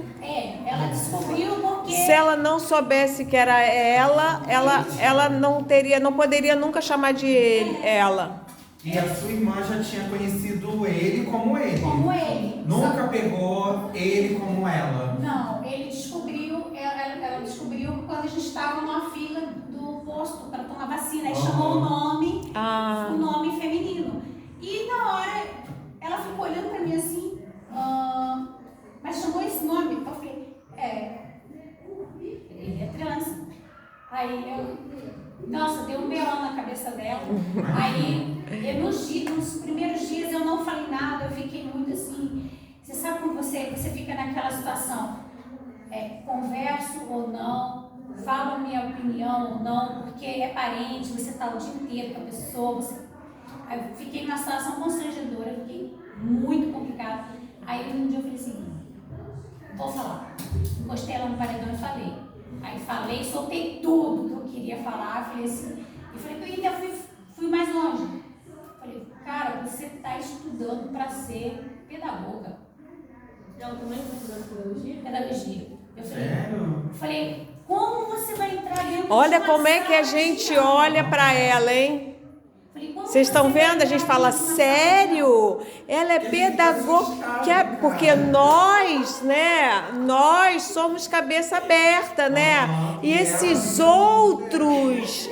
ela descobriu porque... Se ela não soubesse que era ela não poderia nunca chamar de ele, ela. E a sua irmã já tinha conhecido ele como ele. Como ele. Nunca pegou ele como ela. Não, ele descobriu, ela descobriu quando a gente estava numa fila do posto para tomar vacina. Aí chamou o nome feminino. E na hora, ela ficou olhando para mim assim, mas chamou esse nome. Eu Nossa, deu um melão na cabeça dela. Aí, nos primeiros dias eu não falei nada, eu fiquei muito assim. Você sabe quando você fica naquela situação? Converso ou não, falo a minha opinião ou não, porque é parente, você está o dia inteiro com a pessoa. Aí eu fiquei numa situação constrangedora, fiquei muito complicada. Aí um dia eu falei assim, vou falar. Encostei ela no paredão e falei. Aí falei, soltei tudo que eu queria falar, falei assim, e falei que eu ainda fui mais longe. Falei, cara, você está estudando para ser pedagoga. Ela também está estudando pedagogia? Pedagogia. Sério? Falei, como você vai entrar dentro Olha de uma como é que a sala de gente aula? olha para ela, hein? Falei, como Vocês estão você vai vendo? A gente entrar fala, dentro de uma sala de aula? sério? Ela é pedagoga, porque nós, né? Nós somos cabeça aberta, né? E esses outros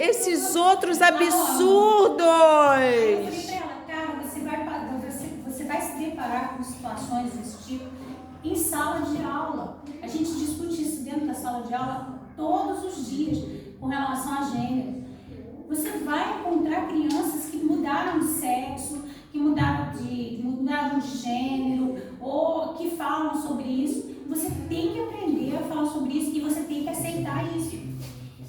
absurdos. Eu falei pra ela, cara, você vai se deparar com situações desse tipo em sala de aula. A gente discute isso dentro da sala de aula todos os dias com relação a gênero. Você vai encontrar crianças que mudaram de sexo, que mudaram de gênero, ou que falam sobre isso. Você tem que aprender a falar sobre isso e você tem que aceitar isso.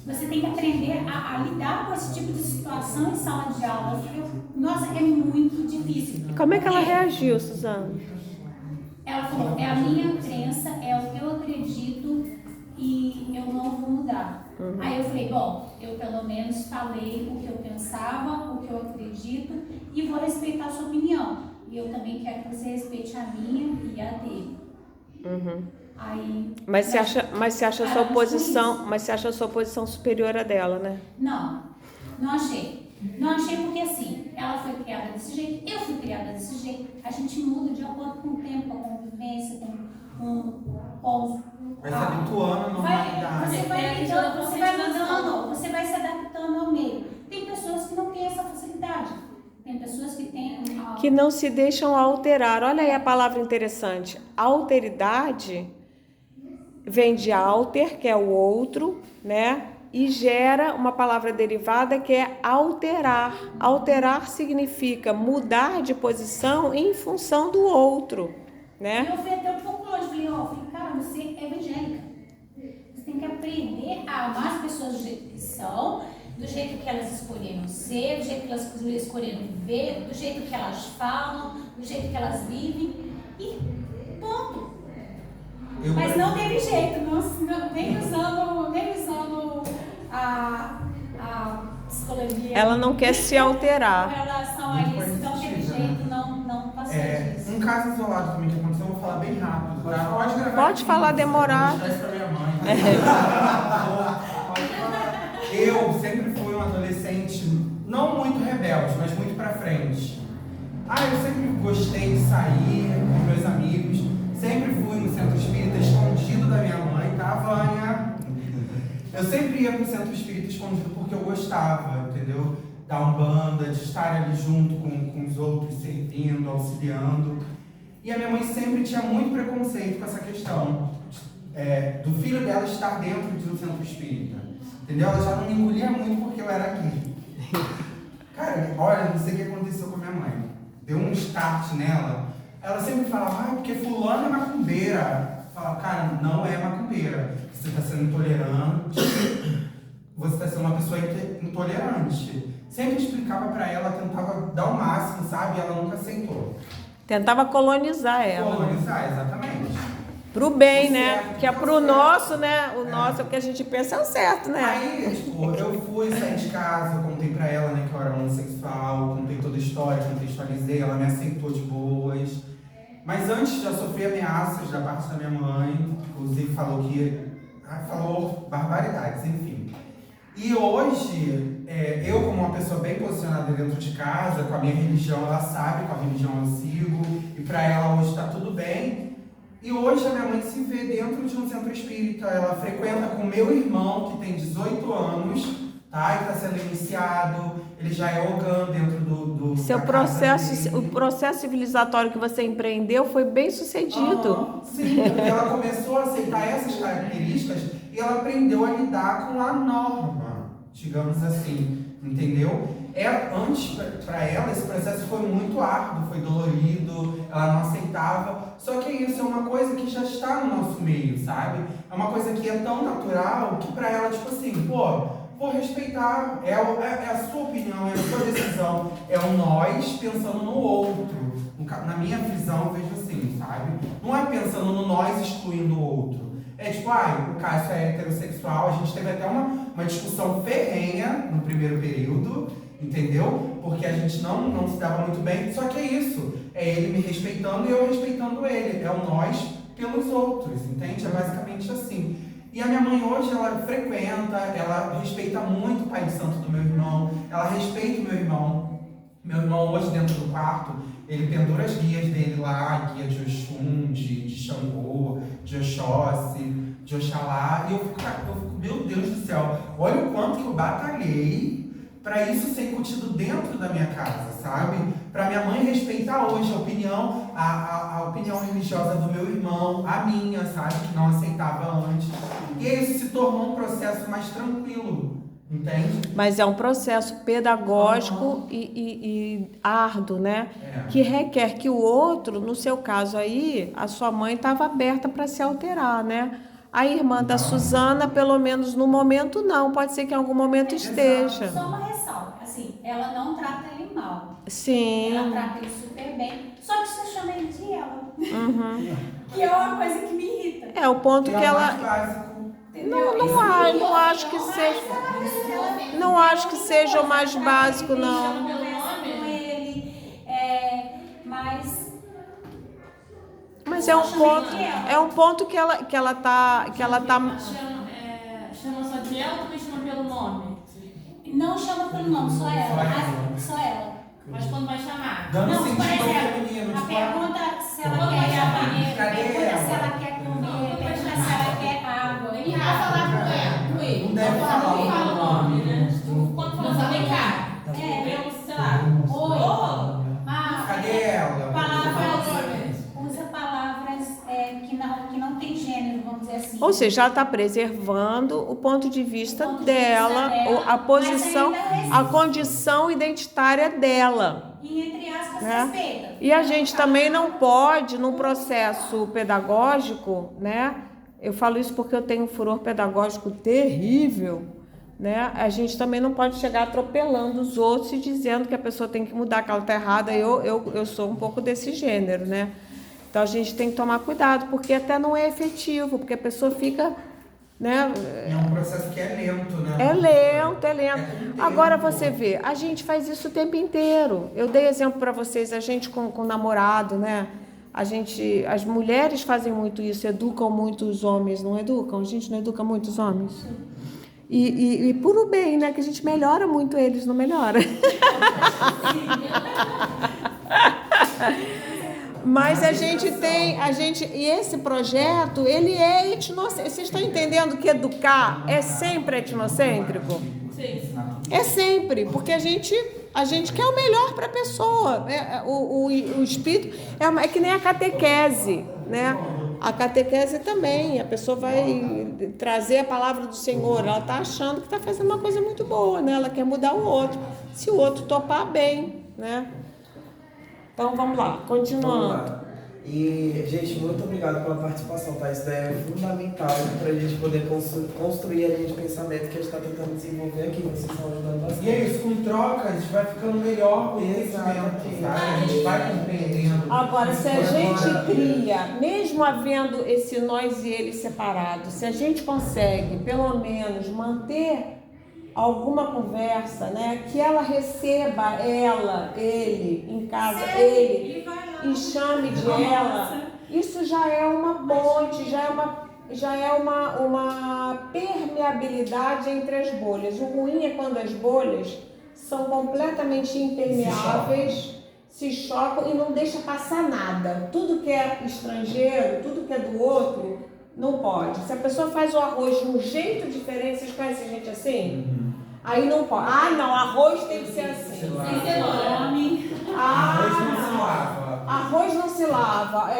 Você tem que aprender a lidar com esse tipo de situação em sala de aula. Nossa, é muito difícil. E como é que ela reagiu, Suzana? Ela falou, é a minha crença, é o que eu acredito e eu não vou mudar. Aí eu falei, bom, eu pelo menos falei o que eu pensava, o que eu acredito e vou respeitar a sua opinião. E eu também quero que você respeite a minha e a dele. Aí, Mas você acha a sua posição superior à dela, né? Não achei. Não achei porque assim, ela foi criada desse jeito, eu fui criada desse jeito. A gente muda de acordo com o tempo, com a convivência, Vai se habituando à normalidade. Você vai se adaptando ao meio. Tem pessoas que não têm essa facilidade. Tem pessoas que têm... Que não se deixam alterar. Olha aí a palavra interessante. Alteridade vem de alter, que é o outro, né? E gera uma palavra derivada que é alterar. Alterar significa mudar de posição em função do outro, né? Eu fui até um pouco longe, falei, cara, você é evangélica. Você tem que aprender a amar as pessoas do jeito que são, do jeito que elas escolheram ser, do jeito que elas escolheram viver, do jeito que elas falam, do jeito que elas vivem e ponto. Mas não teve jeito, nem usando a psicologia. Ela não quer se alterar. Com relação a isso, não teve jeito, não passou disso. Um caso isolado também que aconteceu, eu vou falar bem rápido. Tá? Pode gravar. Pode falar demorado. Vou mostrar isso pra minha mãe. Eu sempre fui um adolescente, não muito rebelde, mas muito pra frente. Eu sempre gostei de sair com meus amigos. Sempre fui no centro espírita escondido da minha mãe, tá, Vânia? Eu sempre ia pro centro espírita escondido porque eu gostava, entendeu? Da Umbanda, de estar ali junto com os outros, servindo, auxiliando. E a minha mãe sempre tinha muito preconceito com essa questão do filho dela estar dentro de um centro espírita. Entendeu? Ela já não me engolia muito porque eu era gay. Cara, olha, não sei o que aconteceu com a minha mãe. Deu um start nela. Ela sempre falava, porque fulano é macumbeira. Fala, cara, não é macumbeira. Você está sendo intolerante. Você está sendo uma pessoa intolerante. Sempre explicava para ela, tentava dar o máximo, sabe? E ela nunca aceitou. Tentava colonizar ela. Colonizar, exatamente. Pro bem, O né? certo, Porque é o pro certo. nosso, né? O nosso é o que a gente pensa é o certo, né? Aí, eu fui sair de casa, contei pra ela, né, que eu era homossexual, contei toda a história, contextualizei, ela me aceitou de boas. Mas antes já sofri ameaças da parte da minha mãe, inclusive falou barbaridades, enfim. E hoje, eu como uma pessoa bem posicionada dentro de casa, com a minha religião, ela sabe qual religião eu sigo, e pra ela hoje tá tudo bem. E hoje a minha mãe se vê dentro de um centro espírita, ela frequenta com meu irmão, que tem 18 anos, tá? E está sendo iniciado, ele já é Ogã dentro do Seu processo, o processo civilizatório que você empreendeu foi bem sucedido. Sim, porque ela começou a aceitar essas características e ela aprendeu a lidar com a norma. digamos assim, entendeu? Antes, para ela, esse processo foi muito árduo, foi dolorido, ela não aceitava. Só que isso é uma coisa que já está no nosso meio, sabe? É uma coisa que é tão natural que para ela, tipo assim, pô, vou respeitar, é a sua opinião, é a sua decisão, é o nós pensando no outro. Na minha visão, eu vejo assim, sabe? Não é pensando no nós excluindo o outro. É tipo, o Cássio é heterossexual, a gente teve até uma discussão ferrenha no primeiro período, entendeu? Porque a gente não se dava muito bem, só que é isso, é ele me respeitando e eu respeitando ele, é o nós pelos outros, entende? É basicamente assim. E a minha mãe hoje, ela frequenta, ela respeita muito o pai de santo do meu irmão, ela respeita o meu irmão. Meu irmão hoje dentro do quarto, ele pendura as guias dele lá, a guia de Oxum, de Xangô, de Oxóssi, de Oxalá, e eu fico, meu Deus do céu, olha o quanto que eu batalhei para isso ser incutido dentro da minha casa, sabe? Para minha mãe respeitar hoje a opinião, a opinião religiosa do meu irmão, a minha, sabe? Que não aceitava antes. E isso se tornou um processo mais tranquilo. Entende? Mas é um processo pedagógico e árduo, né? Que requer que o outro, no seu caso aí, a sua mãe estava aberta para se alterar, né? A irmã da Suzana, pelo menos no momento, não. Pode ser que em algum momento esteja. Só uma ressalva, assim, ela não trata ele mal. Sim. Ela trata ele super bem, só que você chama ele de ela. Uhum. Que é uma coisa que me irrita. É o ponto que ela... Não acho que seja. Não acho que seja o mais básico, não. Mas é um ponto que ela tá. Chama só de ela ou também chama pelo nome? Não chama pelo nome, só ela. Só ela. Mas quando vai chamar? Dando Não, por sentido exemplo, feminino, a tipo, pergunta se ela quando vai chamar? pergunta se ela quer comer, pergunta se ela quer água. E vai falar com ele. Não deve falar o nome, né? Quando fala assim, vem cá. Sei lá. Oi. Cadê ela? Usa palavras que não tem gênero, vamos dizer assim. Ou seja, ela está preservando o ponto de vista dela, a posição, a condição identitária dela. E entre aspas, né? respeita. E a gente também não pode, num processo pedagógico, né? Eu falo isso porque eu tenho um furor pedagógico terrível, né? A gente também não pode chegar atropelando os outros e dizendo que a pessoa tem que mudar, que ela está errada. Eu sou um pouco desse gênero, né? Então a gente tem que tomar cuidado, porque até não é efetivo, porque a pessoa fica, né? É um processo que é lento, né? É lento. Agora você vê, a gente faz isso o tempo inteiro. Eu dei exemplo para vocês, a gente com namorado, né? As mulheres fazem muito isso, educam muito os homens, não educam? A gente não educa muito os homens? E por o bem, né? Que a gente melhora muito eles, não melhora? Mas a gente tem, e esse projeto, ele é etnocêntrico. Vocês estão entendendo que educar é sempre etnocêntrico? Sim. É sempre, porque a gente quer o melhor para a pessoa, né? O espírito é que nem a catequese, né? A catequese também, a pessoa vai trazer a palavra do Senhor, ela está achando que está fazendo uma coisa muito boa, né? Ela quer mudar o outro, se o outro topar bem, né? Então vamos lá, continuando. Vamos lá. E, gente, muito obrigado pela participação, tá? Isso daí é fundamental para a gente poder construir a linha de pensamento que a gente está tentando desenvolver aqui. Vocês estão ajudando bastante. E é isso, com troca, a gente vai ficando melhor o conhecimento, sabe? A gente vai compreendendo. Agora, se a gente cria, mesmo havendo esse nós e ele separado, se a gente consegue, pelo menos, manter alguma conversa, né? Que ela receba ele em casa, ele e chame de ela. Isso já é uma ponte, já é uma permeabilidade entre as bolhas. O ruim é quando as bolhas são completamente impermeáveis, se chocam e não deixa passar nada. Tudo que é estrangeiro, tudo que é do outro, não pode. Se a pessoa faz o arroz de um jeito diferente, vocês conhecem gente assim? Aí não pode. Ah, não, arroz tem que ser assim. Sem ser nome. Arroz não se lava. Arroz não se lava.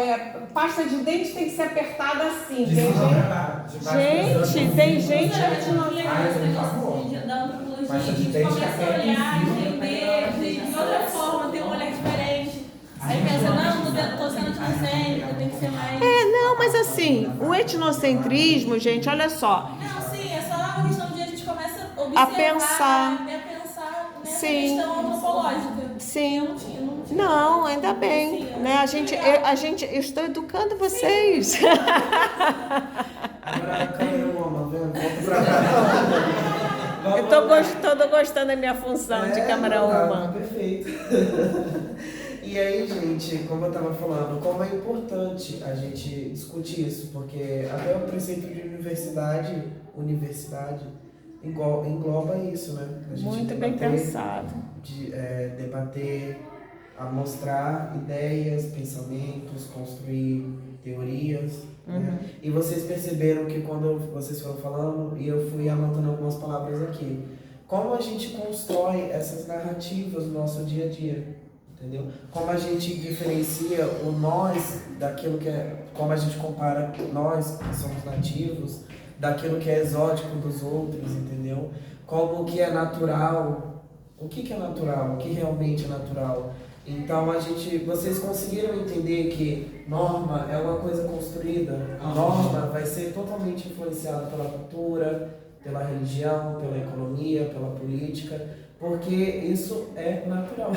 Pasta de dente tem que ser apertada assim. Tem gente que não Ai, da antropologia, a gente começa a olhar, entender de outra forma, ter um olhar diferente. Aí pensa, não, tô sendo etnocêntrica, tem que ser mais. Não, mas assim, o etnocentrismo, gente, olha só. Não, sim, é só uma questão de a gente começa a observar, pensar. Nessa Sim. questão antropológica. Sim. Não tinha. Não, ainda bem. Né? Eu estou educando vocês. Agora, câmera woman, volta pra cá. Eu tô gostando da minha função de câmera woman. Perfeito. E aí, gente, como eu estava falando, como é importante a gente discutir isso, porque até o preceito de universidade engloba isso, né? A gente Muito bem pensado. Debater, a mostrar ideias, pensamentos, construir teorias. Né? E vocês perceberam que quando vocês foram falando, e eu fui anotando algumas palavras aqui, como a gente constrói essas narrativas no nosso dia a dia. Entendeu? Como a gente diferencia o nós daquilo que é... Como a gente compara nós, que somos nativos, daquilo que é exótico dos outros, entendeu? Como o que é natural, o que é natural, o que realmente é natural. Então, vocês conseguiram entender que norma é uma coisa construída. A norma vai ser totalmente influenciada pela cultura, pela religião, pela economia, pela política. Porque isso é natural.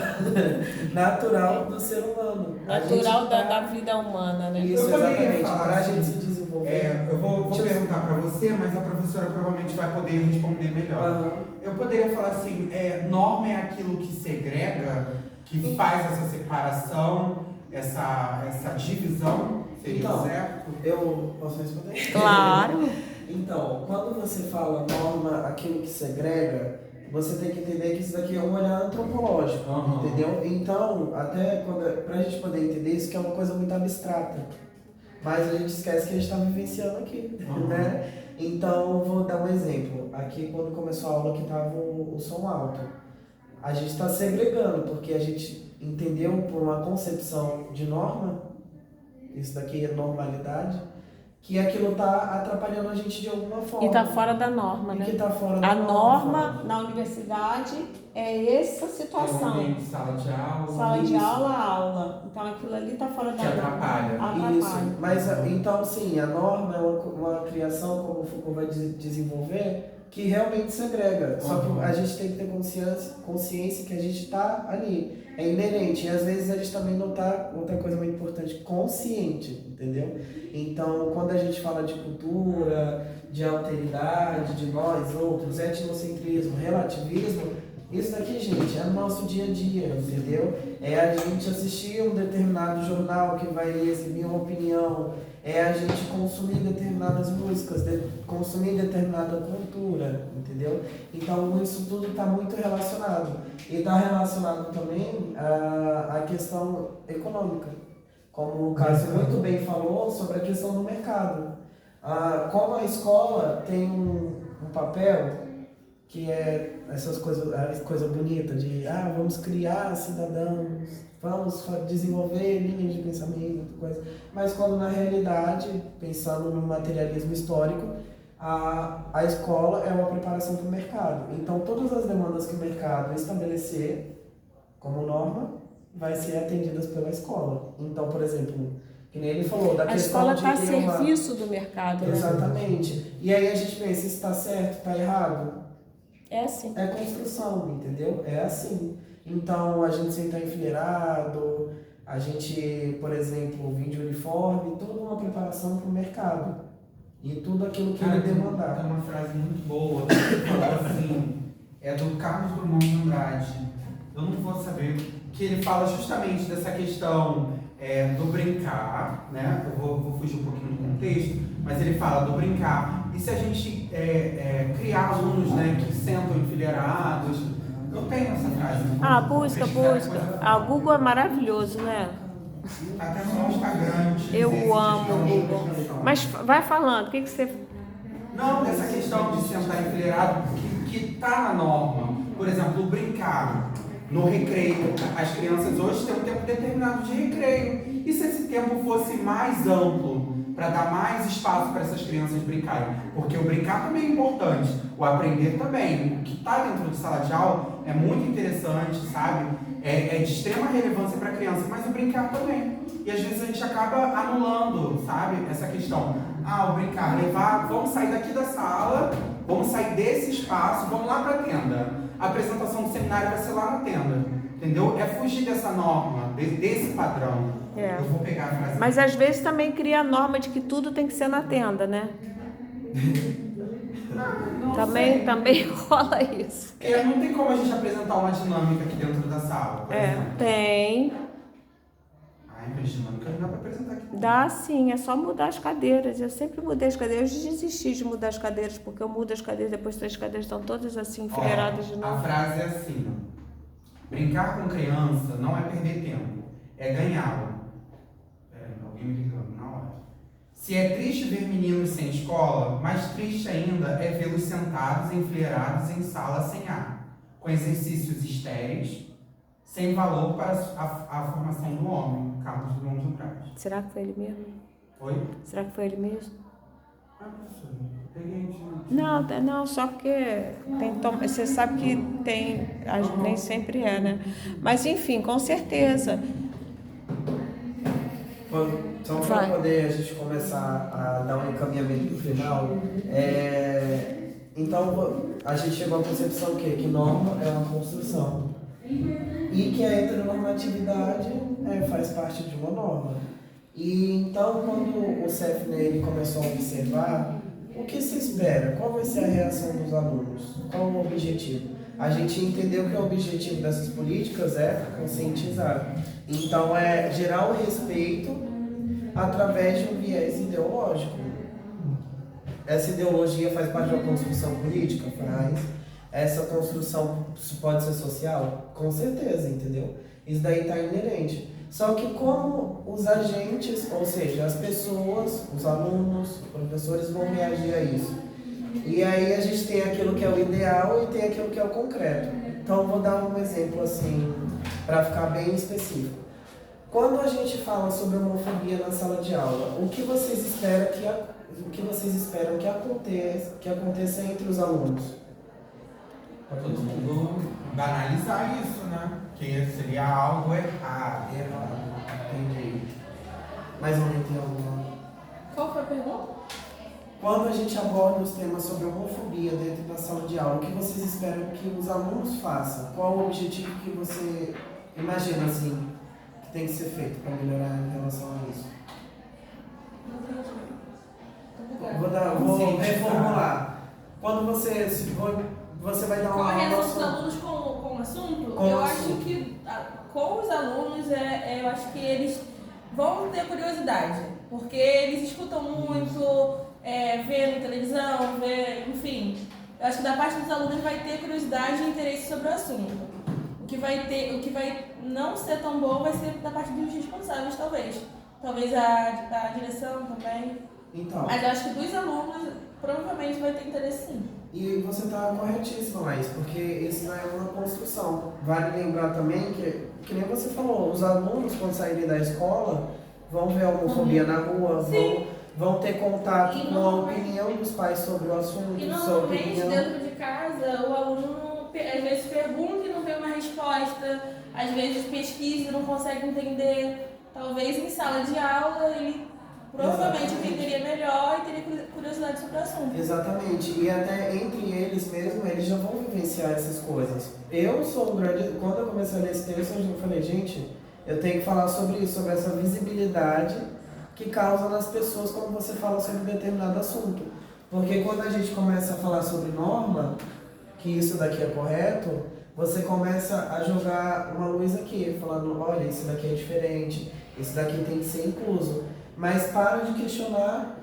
Natural do ser humano. Natural da vida humana, né? Isso, exatamente. Para a gente se desenvolver. Eu vou perguntar para você, mas a professora provavelmente vai poder responder melhor. Eu poderia falar assim, norma é aquilo que segrega, que faz essa separação, essa divisão, seria certo? Eu posso responder? Claro. Então, quando você fala norma, aquilo que segrega, você tem que entender que isso daqui é um olhar antropológico, entendeu? Então, até pra gente poder entender isso, que é uma coisa muito abstrata. Mas a gente esquece que a gente está vivenciando aqui, né? Então, vou dar um exemplo. Aqui, quando começou a aula, que estava o som alto. A gente está segregando, porque a gente entendeu por uma concepção de norma, isso daqui é normalidade, que aquilo está atrapalhando a gente de alguma forma. E está fora da norma, né? Que tá fora da a norma na universidade é essa situação. É sala de aula. Sala de aula. Então aquilo ali está fora da norma. Atrapalha. Isso. Mas então sim, a norma é uma criação, como o Foucault vai desenvolver, que realmente segrega. Só que a gente tem que ter consciência que a gente está ali. É inerente. E às vezes a gente também não está, outra coisa muito importante, consciente, entendeu? Então, quando a gente fala de cultura, de alteridade, de nós, outros, etnocentrismo, relativismo, isso daqui, gente, é no nosso dia a dia, entendeu? É a gente assistir um determinado jornal que vai exibir uma opinião, é a gente consumir determinadas músicas, consumir determinada cultura, entendeu? Então, isso tudo está muito relacionado. E está relacionado também à questão econômica. Como o Cássio muito bem falou sobre a questão do mercado. Como a escola tem um papel que é essas coisas, coisa bonita de vamos criar cidadãos, vamos desenvolver linhas de pensamento, coisa. Mas quando na realidade, pensando no materialismo histórico, a escola é uma preparação para o mercado. Então todas as demandas que o mercado estabelecer como norma vai ser atendidas pela escola. Então, por exemplo, que nem ele falou, da questão de a escola está a serviço do mercado. Exatamente. Né? E aí a gente pensa, isso está certo, está errado? É assim. É construção, entendeu? É assim. Então, a gente sentar enfileirado, a gente, por exemplo, vir de uniforme, toda uma preparação para o mercado. E tudo aquilo que ele demandar. Tem uma frase muito boa, que fala assim, é do Carlos Drummond de Andrade. Eu não vou saber, que ele fala justamente dessa questão do brincar, né? Eu vou fugir um pouquinho do contexto, mas ele fala do brincar. E se a gente criar alunos, né, que sentam enfileirados, eu tenho essa frase. Busca. O Google é maravilhoso, né? Até no Instagram. Eu amo o Google. Mas vai falando, o que você... Não, dessa questão de sentar enfileirado, que tá na norma. Por exemplo, o brincar. no recreio. As crianças hoje têm um tempo determinado de recreio. E se esse tempo fosse mais amplo, para dar mais espaço para essas crianças brincarem? Porque o brincar também é importante, o aprender também. O que está dentro de sala de aula é muito interessante, sabe? É de extrema relevância para a criança, mas o brincar também. E às vezes a gente acaba anulando, sabe? Essa questão. O brincar, vamos sair daqui da sala, vamos sair desse espaço, vamos lá para a tenda. A apresentação do seminário vai ser lá na tenda, entendeu? É fugir dessa norma, desse padrão. Eu vou pegar a frase. Mas às vezes também cria a norma de que tudo tem que ser na tenda, né? Também rola isso. Não tem como a gente apresentar uma dinâmica aqui dentro da sala, por exemplo. Tem. Mas dinâmica não dá para apresentar aqui. Dá sim, é só mudar as cadeiras. Eu sempre mudei as cadeiras. Eu desisti de mudar as cadeiras, porque eu mudo as cadeiras, depois 3 cadeiras estão todas assim, enfileiradas de novo. A frase é assim, brincar com criança não é perder tempo, é ganhá-lo. Alguém me ligando na hora. Se é triste ver meninos sem escola, mais triste ainda é vê-los sentados, enfileirados em sala sem ar, com exercícios estéreis, sem valor para a formação do homem. Carlos Drummond de Andrade. Será que foi ele mesmo? Oi? Será que foi ele mesmo? Professor, peguei Não, só porque você sabe que tem, nem sempre é, né? Mas enfim, com certeza. Então, para poder a gente começar a dar um encaminhamento para o final, então a gente chegou à concepção que norma é uma construção e que a heteronormatividade faz parte de uma norma. E então, quando o CEFNE ele começou a observar, o que se espera? Qual vai ser a reação dos alunos? Qual o objetivo? A gente entendeu que o objetivo dessas políticas é conscientizar. Então, é gerar o respeito através de um viés ideológico. Essa ideologia faz parte de uma construção política? Faz. Essa construção pode ser social? Com certeza, entendeu? Isso daí está inerente. Só que como os agentes, ou seja, as pessoas, os alunos, os professores vão reagir a isso? E aí a gente tem aquilo que é o ideal e tem aquilo que é o concreto. Então eu vou dar um exemplo assim, para ficar bem específico. Quando a gente fala sobre homofobia na sala de aula, o que vocês esperam que aconteça entre os alunos? Para todo mundo banalizar isso, né? Que seria algo errado. Entendi. Mas não tem alguma... Qual foi a pergunta? Quando a gente aborda os temas sobre homofobia dentro da sala de aula, o que vocês esperam que os alunos façam? Qual o objetivo que você imagina assim, que tem que ser feito para melhorar em relação a isso? Vou reformular. Quando você vai dar uma Qual a aula relação dos alunos com o assunto? Eu acho que com os alunos, eu acho que eles vão ter curiosidade, porque eles escutam muito, vê na televisão, enfim. Eu acho que da parte dos alunos vai ter curiosidade e interesse sobre o assunto. O que vai não ser tão bom vai ser da parte dos responsáveis, talvez. Talvez a direção também. Então. Mas eu acho que dos alunos provavelmente vai ter interesse sim. E você está corretíssima, Laís, porque isso não é uma construção. Vale lembrar também que nem você falou, os alunos, quando saírem da escola, vão ver a homofobia na rua, vão ter contato com a opinião dos pais sobre o assunto. E normalmente, dentro de casa, o aluno às vezes pergunta e não tem uma resposta, às vezes pesquisa e não consegue entender. Talvez em sala de aula ele provavelmente entenderia melhor e teria curiosidade sobre o assunto. Exatamente, e até entre eles mesmo, eles já vão vivenciar essas coisas. Eu sou um grande... Quando eu comecei a ler esse texto, eu falei, gente, eu tenho que falar sobre isso, sobre essa visibilidade que causa nas pessoas quando você fala sobre determinado assunto. Porque quando a gente começa a falar sobre norma, que isso daqui é correto, você começa a jogar uma luz aqui, falando, olha, isso daqui é diferente, isso daqui tem que ser incluso. Mas para de questionar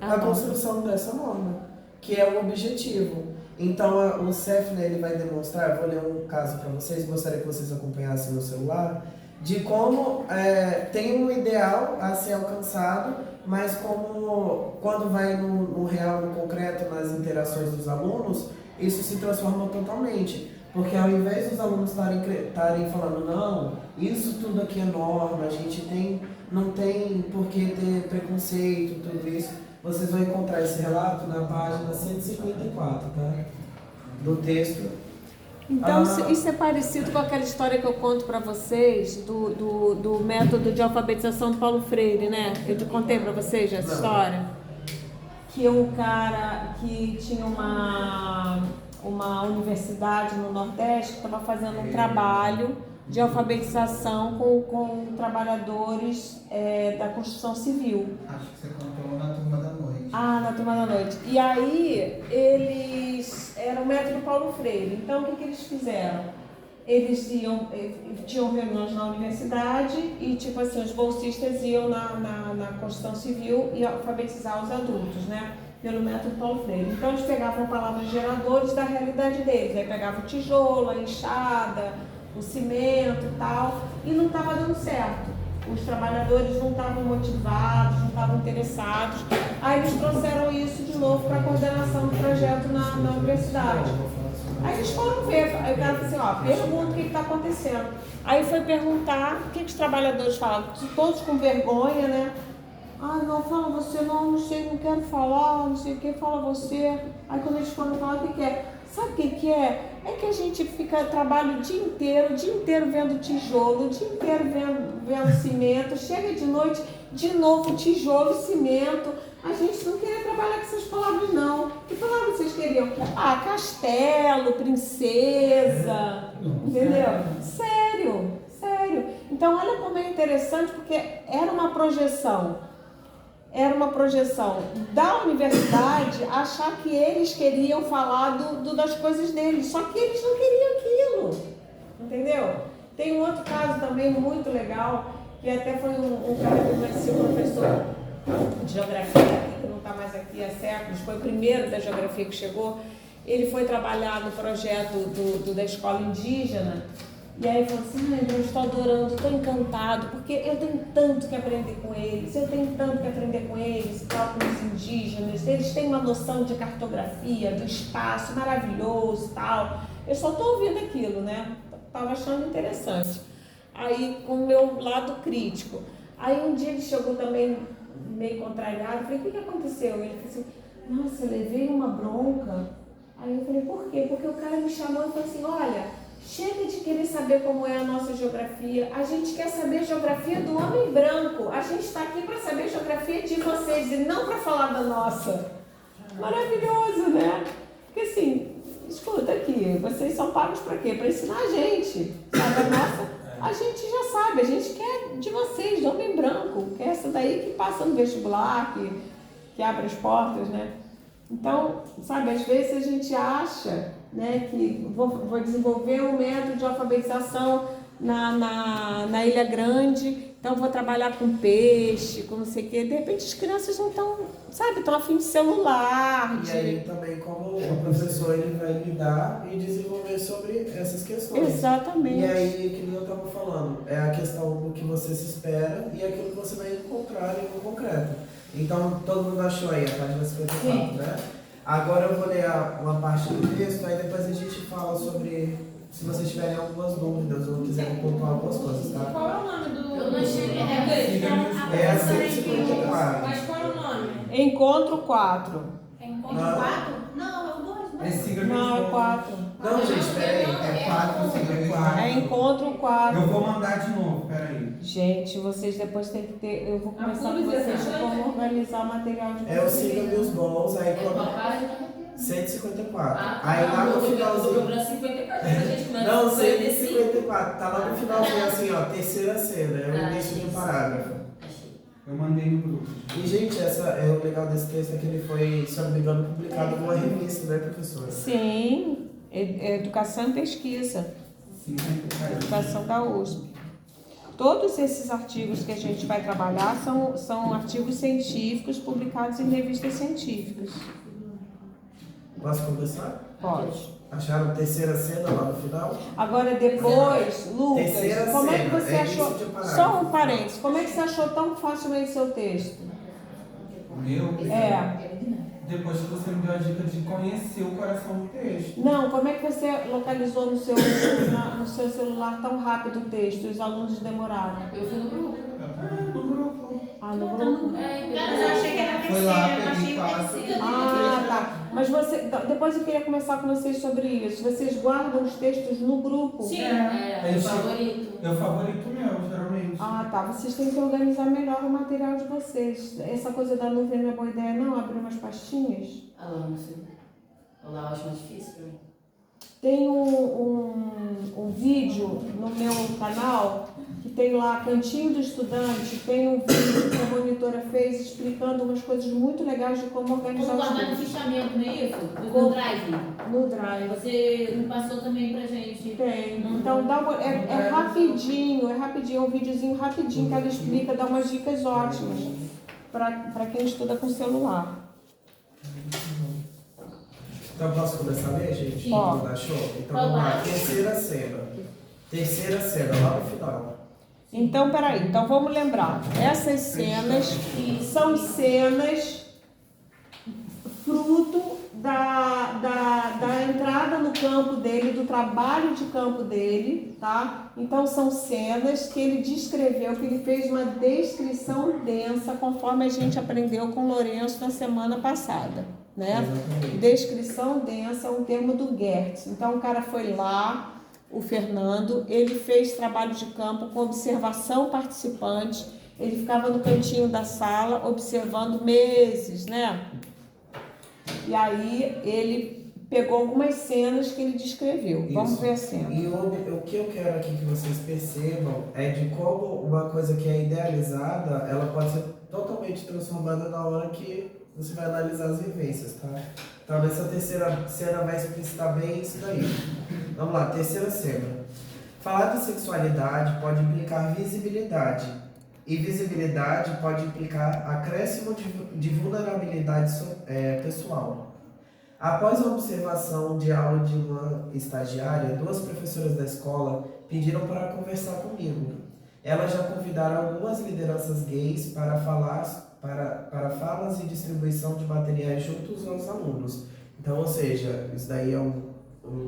a construção dessa norma, que é o objetivo. Então, o CEFNE ele vai demonstrar, eu vou ler um caso para vocês, gostaria que vocês acompanhassem no celular, de como tem um ideal a ser alcançado, mas como quando vai no real, no concreto, nas interações dos alunos, isso se transforma totalmente. Porque ao invés dos alunos estarem falando, não, isso tudo aqui é norma, a gente não tem por que ter preconceito, tudo isso, vocês vão encontrar esse relato na página 154, tá? Do texto. Então, isso é parecido com aquela história que eu conto para vocês do método de alfabetização do Paulo Freire, né? Eu te contei para vocês essa história. Que um cara que tinha uma universidade no Nordeste que estava fazendo um trabalho de alfabetização com trabalhadores da construção civil. Acho que você contou na Turma da Noite. Ah, na Turma da Noite. E aí, eles... Era o método Paulo Freire. Então, o que eles fizeram? Eles tinham reuniões na universidade e, tipo assim, os bolsistas iam na construção civil e alfabetizar os adultos, né? Pelo método Paulo Freire. Então, eles pegavam palavras geradores da realidade deles. Aí pegavam o tijolo, a enxada, o cimento e tal, e não estava dando certo. Os trabalhadores não estavam motivados, não estavam interessados. Aí eles trouxeram isso de novo para a coordenação do projeto na universidade. Aí eles foram ver, aí o cara falou assim, pergunta o que está acontecendo. Aí foi perguntar o que os trabalhadores falam, todos com vergonha, né? Ah, não, fala você, não sei, não quero falar, não sei o que, fala você. Aí quando eles foram falar, o que é? Sabe o que é? É que a gente trabalha o dia inteiro vendo tijolo, o dia inteiro vendo cimento, chega de noite, de novo tijolo, cimento. A gente não queria trabalhar com essas palavras, não. Que palavras vocês queriam? Ah, castelo, princesa, entendeu? Sério. Então, olha como é interessante, porque era uma projeção da universidade achar que eles queriam falar das coisas deles, só que eles não queriam aquilo, entendeu? Tem um outro caso também muito legal, que até foi um cara que eu conheci, um professor de geografia aqui, que não está mais aqui há séculos, foi o primeiro da geografia que chegou. Ele foi trabalhar no projeto da escola indígena. E aí ele falou assim, eu estou adorando, estou encantado, porque eu tenho tanto que aprender com eles, e tal, com os indígenas, eles têm uma noção de cartografia, do espaço maravilhoso e tal. Eu só estou ouvindo aquilo, né? Estava achando interessante. Aí, com o meu lado crítico. Aí um dia ele chegou também meio contrariado, eu falei, o que aconteceu? Ele falou assim, nossa, eu levei uma bronca. Aí eu falei, por quê? Porque o cara me chamou e falou assim, olha, chega de querer saber como é a nossa geografia. A gente quer saber a geografia do homem branco. A gente está aqui para saber a geografia de vocês e não para falar da nossa. Maravilhoso, né? Porque assim, escuta aqui, vocês são pagos para quê? Para ensinar a gente. Sabe a nossa? A gente já sabe, a gente quer de vocês, do homem branco. Que é essa daí que passa no vestibular, que abre as portas, né? Então, sabe, às vezes a gente acha, né, que vou desenvolver um método de alfabetização na Ilha Grande, então vou trabalhar com peixe, com não sei o quê. De repente as crianças não estão, sabe, estão afim de celular. E aí também como o professor ele vai lidar e desenvolver sobre essas questões. Exatamente. E aí, que nem eu estava falando, é a questão do que você se espera e aquilo que você vai encontrar no concreto. Então, todo mundo achou aí a página 54, sim, né? Agora eu vou ler uma parte do texto, aí depois a gente fala sobre, se vocês tiverem algumas dúvidas ou quiserem pontuar algumas coisas, tá? Qual é o nome do... Eu não cheguei. É a 154. Mas qual é o nome? Encontro 4. Encontro 4? Não, é o 2, É siga não, é 4. Não, gente, peraí. É 4, siga 4. É encontro 4. Eu vou mandar de novo, peraí. Gente, vocês depois têm que ter... Eu vou começar com vocês de como organizar o material de vocês. É o Siga Meus Bons, aí quando... 154. Aí lá no finalzinho... Não, 154. Tá lá no finalzinho assim, ó, terceira cena, é o início de um parágrafo. Eu mandei no grupo. E, gente, o legal desse texto é que ele foi, se eu não me engano, publicado numa revista, né, professora? Sim, Educação e Pesquisa. Sim, Educação da USP. Todos esses artigos que a gente vai trabalhar são artigos científicos publicados em revistas científicas. Posso começar? Pode. Acharam terceira cena lá no final? Agora depois, Lucas, terceira como é que cena, você achou? Só um parênteses, como é que você achou tão facilmente seu texto? O meu? Depois que você me deu a dica de conhecer o coração do texto. Não, como é que você localizou no seu celular tão rápido o texto? Os alunos demoraram. Eu fui no grupo. No grupo. Ah, no grupo? Mas eu achei que era Foi lá, terceira, eu peguei achei quatro. terceira. Ah, tá. Mas depois eu queria conversar com vocês sobre isso. Vocês guardam os textos no grupo? Sim. É, o favorito. É o favorito meu, geralmente. Ah, tá. Vocês têm que organizar melhor o material de vocês. Essa coisa da nuvem não é boa ideia, não? Abrir umas pastinhas? Ah, lá, não sei. Lá eu acho mais difícil pra mim. Tem um vídeo no meu canal que tem lá Cantinho do Estudante, tem um vídeo que a monitora fez explicando umas coisas muito legais de como organizar Como os guardar no textos. fichamento, não é isso? Como? No drive. No Drive. Você me passou também pra gente. Tem. Então é rapidinho, é um videozinho rapidinho que ela explica, dá umas dicas ótimas para quem estuda com celular. Então posso começar a ler, gente? Pode. Vamos dar show? Então vamos lá, terceira cena, lá no final. Então, peraí, então vamos lembrar. Essas cenas são cenas fruto da entrada no campo dele, do trabalho de campo dele, tá? Então são cenas que ele descreveu, que ele fez uma descrição densa, conforme a gente aprendeu com o Lourenço na semana passada, né? Exatamente. Descrição densa é um termo do Gertz. Então o cara foi lá, o Fernando, ele fez trabalho de campo com observação participante, ele ficava no cantinho da sala observando meses, né? E aí ele pegou algumas cenas que ele descreveu. Vamos Isso. ver a cena. E o que eu quero aqui que vocês percebam é de como uma coisa que é idealizada, ela pode ser totalmente transformada na hora que você vai analisar as vivências, tá? Então nessa terceira cena vai explicitar bem isso daí. Vamos lá, terceira cena. Falar de sexualidade pode implicar visibilidade. E visibilidade pode implicar acréscimo de vulnerabilidade pessoal. Após a observação de aula de uma estagiária, 2 professoras da escola pediram para conversar comigo. Elas já convidaram algumas lideranças gays para falas e distribuição de materiais juntos aos alunos. Então, ou seja, isso daí é um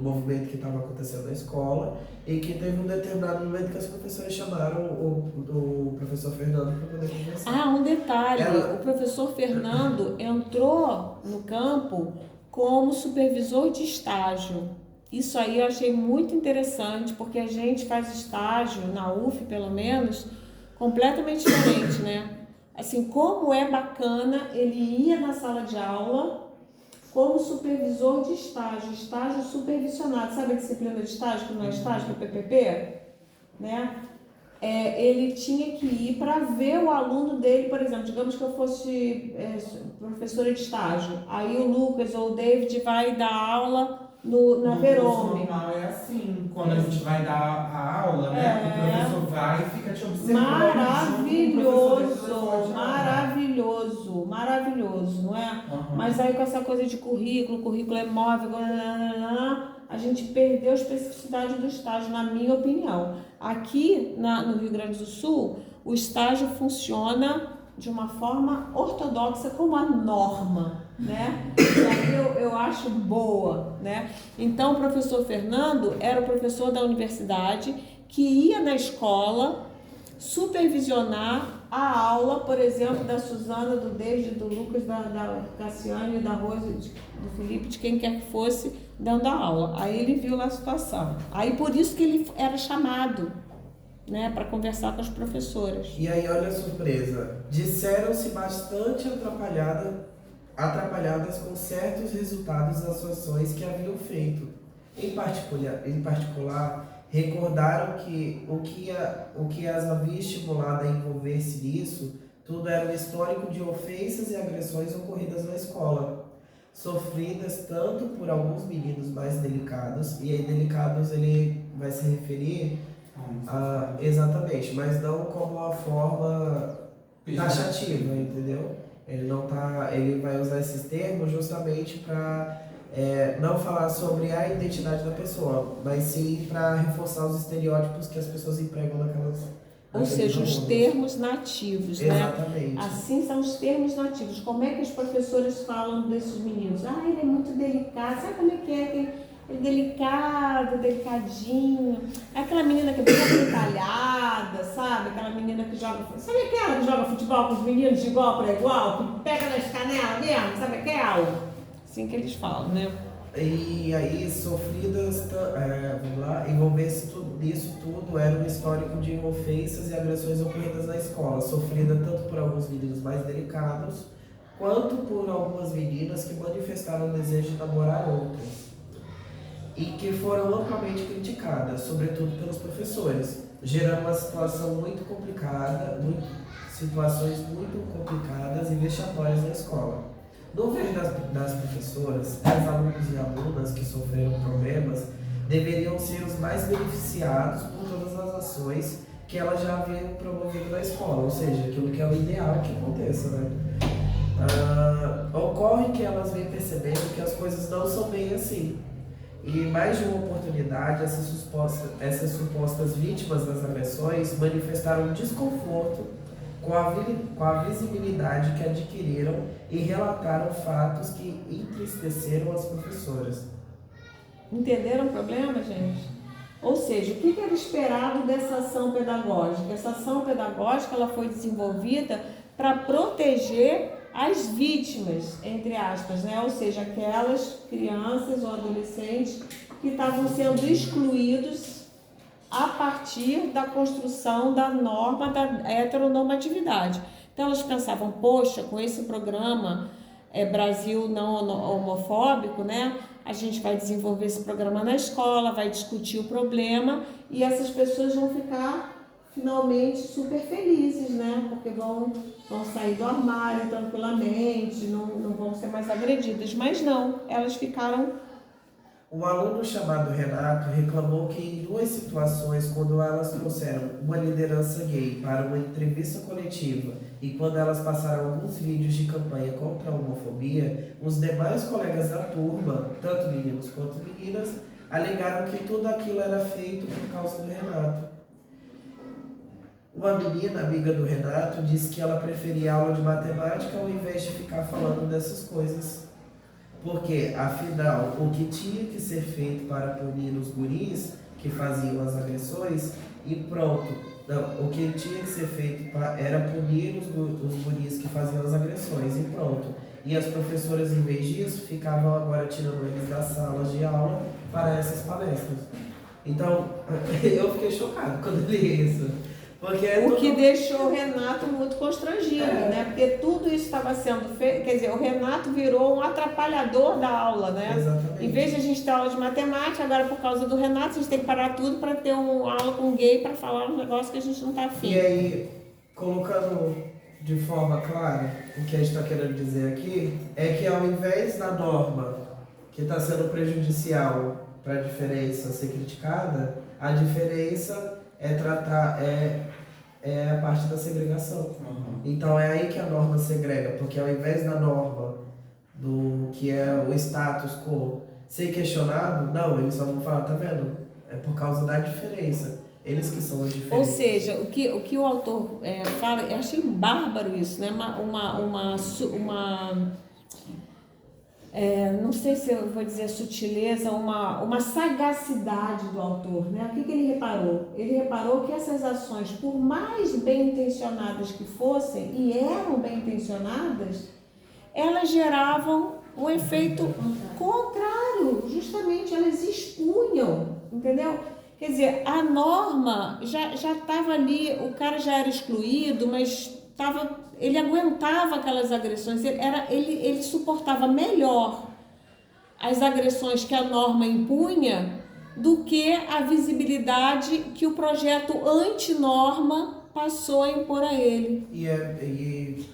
movimento que estava acontecendo na escola e que teve um determinado momento que as professoras chamaram o professor Fernando para poder conversar. Ah, um detalhe, o professor Fernando entrou no campo como supervisor de estágio. Isso aí eu achei muito interessante, porque a gente faz estágio, na UF pelo menos, completamente diferente, né? Assim, como é bacana, ele ia na sala de aula como supervisor de estágio supervisionado. Sabe a disciplina de estágio, que não é estágio, que é PPP? Né? Ele tinha que ir para ver o aluno dele, por exemplo, digamos que eu fosse professora de estágio, aí o Lucas ou o David vai dar aula na Verome. O normal é assim, quando a gente vai dar a aula, né? O professor vai e fica te observando. Maravilhoso, não é? Uhum. Mas aí com essa coisa de currículo é móvel, a gente perdeu a especificidade do estágio, na minha opinião. Aqui no Rio Grande do Sul, o estágio funciona de uma forma ortodoxa como a norma, né? Eu acho boa, né? Então o professor Fernando era o professor da universidade que ia na escola supervisionar a aula, por exemplo, da Suzana, do David, do Lucas, da Cassiane, da Rose, do Felipe, de quem quer que fosse, dando a aula. Aí ele viu lá a situação. Aí por isso que ele era chamado, né, para conversar com as professoras. E aí, olha a surpresa. Disseram-se bastante atrapalhadas com certos resultados das ações que haviam feito. Em particular, recordaram que o que as havia estimulado a envolver-se nisso tudo era um histórico de ofensas e agressões ocorridas na escola, sofridas tanto por alguns meninos mais delicados, e aí delicados ele vai se referir exatamente, mas não como uma forma taxativa, entendeu? Ele vai usar esses termos justamente para não falar sobre a identidade da pessoa, mas sim para reforçar os estereótipos que as pessoas empregam Ou seja, os termos nativos, né? Exatamente. Assim são os termos nativos. Como é que as professoras falam desses meninos? Ah, ele é muito delicado. Sabe como é que é? Ele é delicado, delicadinho. É aquela menina que é bem abritalhada, sabe? Aquela menina que joga... Sabe aquela que joga futebol com os meninos de igual para igual? Que pega nas canelas mesmo? Sabe aquela? Assim que eles falam, né? E aí, sofridas, vamos lá, envolver-se nisso tudo era um histórico de ofensas e agressões ocorridas na escola, sofrida tanto por alguns meninos mais delicados, quanto por algumas meninas que manifestaram o desejo de namorar outras. E que foram amplamente criticadas, sobretudo pelos professores, gerando uma situação muito complicada, situações muito complicadas e vexatórias na escola. No ver das professoras, as alunos e alunas que sofreram problemas deveriam ser os mais beneficiados por todas as ações que elas já haviam promovido na escola, ou seja, aquilo que é o ideal que aconteça, né? Ocorre que elas vêm percebendo que as coisas não são bem assim. E em mais de uma oportunidade, essas supostas vítimas das agressões manifestaram desconforto com a visibilidade que adquiriram e relataram fatos que entristeceram as professoras. Entenderam o problema, gente? Ou seja, o que era esperado dessa ação pedagógica? Essa ação pedagógica ela foi desenvolvida para proteger as vítimas, entre aspas, né? Ou seja, aquelas crianças ou adolescentes que estavam sendo excluídos a partir da construção da norma da heteronormatividade. Então elas pensavam, poxa, com esse programa Brasil não homofóbico, né? A gente vai desenvolver esse programa na escola, vai discutir o problema e essas pessoas vão ficar finalmente super felizes, né? Porque vão sair do armário tranquilamente, não vão ser mais agredidas. Mas não, elas ficaram... Um aluno chamado Renato reclamou que em 2 situações, quando elas trouxeram uma liderança gay para uma entrevista coletiva e quando elas passaram alguns vídeos de campanha contra a homofobia, os demais colegas da turma, tanto meninos quanto meninas, alegaram que tudo aquilo era feito por causa do Renato. Uma menina, amiga do Renato, disse que ela preferia aula de matemática ao invés de ficar falando dessas coisas. Porque, afinal, o que tinha que ser feito para punir os guris que faziam as agressões, e pronto. Não, o que tinha que ser feito era punir os guris que faziam as agressões, e pronto. E as professoras, em vez disso, ficavam agora tirando eles das salas de aula para essas palestras. Então, eu fiquei chocado quando li isso. Porque o que deixou o Renato muito constrangido, né? Porque tudo isso estava sendo feito, quer dizer, o Renato virou um atrapalhador da aula, né? Exatamente. Em vez de a gente ter aula de matemática, agora por causa do Renato, a gente tem que parar tudo para ter uma aula com gay para falar um negócio que a gente não está afim. E aí, colocando de forma clara o que a gente está querendo dizer aqui, é que ao invés da norma que está sendo prejudicial para a diferença ser criticada, a diferença é a parte da segregação. Uhum. Então é aí que a norma segrega, porque ao invés da norma do que é o status quo ser questionado, não, eles só vão falar, tá vendo? É por causa da diferença. Eles que são as diferenças. Ou seja, o que o autor fala, eu achei bárbaro isso, né? Não sei se eu vou dizer sutileza, uma sagacidade do autor, né? O que ele reparou? Ele reparou que essas ações, por mais bem intencionadas que fossem, e eram bem intencionadas, elas geravam um efeito contrário, justamente elas expunham, entendeu? Quer dizer, a norma já estava ali, o cara já era excluído, mas ele aguentava aquelas agressões, ele suportava melhor as agressões que a norma impunha do que a visibilidade que o projeto anti-norma passou a impor a ele.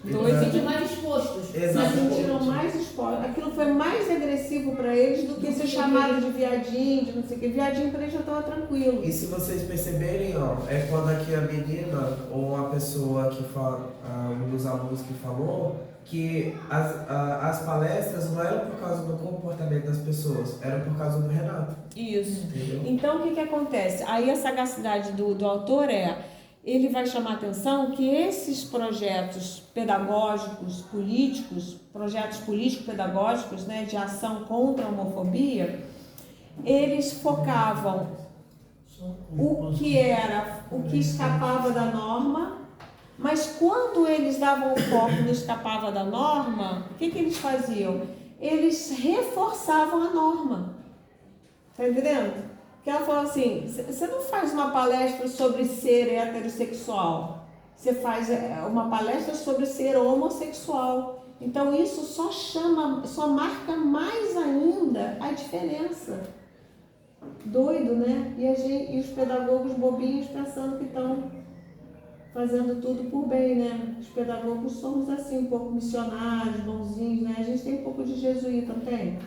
Dois sentiram mais expostos. Exatamente. Sentiram mais expostos. Aquilo foi mais agressivo para eles do que ser chamado de viadinho, de não sei o que. Viadinho para eles já estava tranquilo. E se vocês perceberem, é quando aqui a menina ou a pessoa que fala, um dos alunos que falou, que as palestras não eram por causa do comportamento das pessoas, eram por causa do Renato. Isso. Entendeu? Então o que acontece? Aí a sagacidade do autor ele vai chamar a atenção que esses projetos pedagógicos, políticos, projetos político-pedagógicos, né, de ação contra a homofobia, eles focavam o que escapava da norma, mas quando eles davam o foco no escapava da norma, o que eles faziam? Eles reforçavam a norma. Tá entendendo? Que ela falou assim, você não faz uma palestra sobre ser heterossexual, você faz uma palestra sobre ser homossexual. Então isso só marca mais ainda a diferença. Doido, né? E os pedagogos bobinhos pensando que estão fazendo tudo por bem, né? Os pedagogos somos assim, um pouco missionários, bonzinhos, né? A gente tem um pouco de jesuíta, não tem?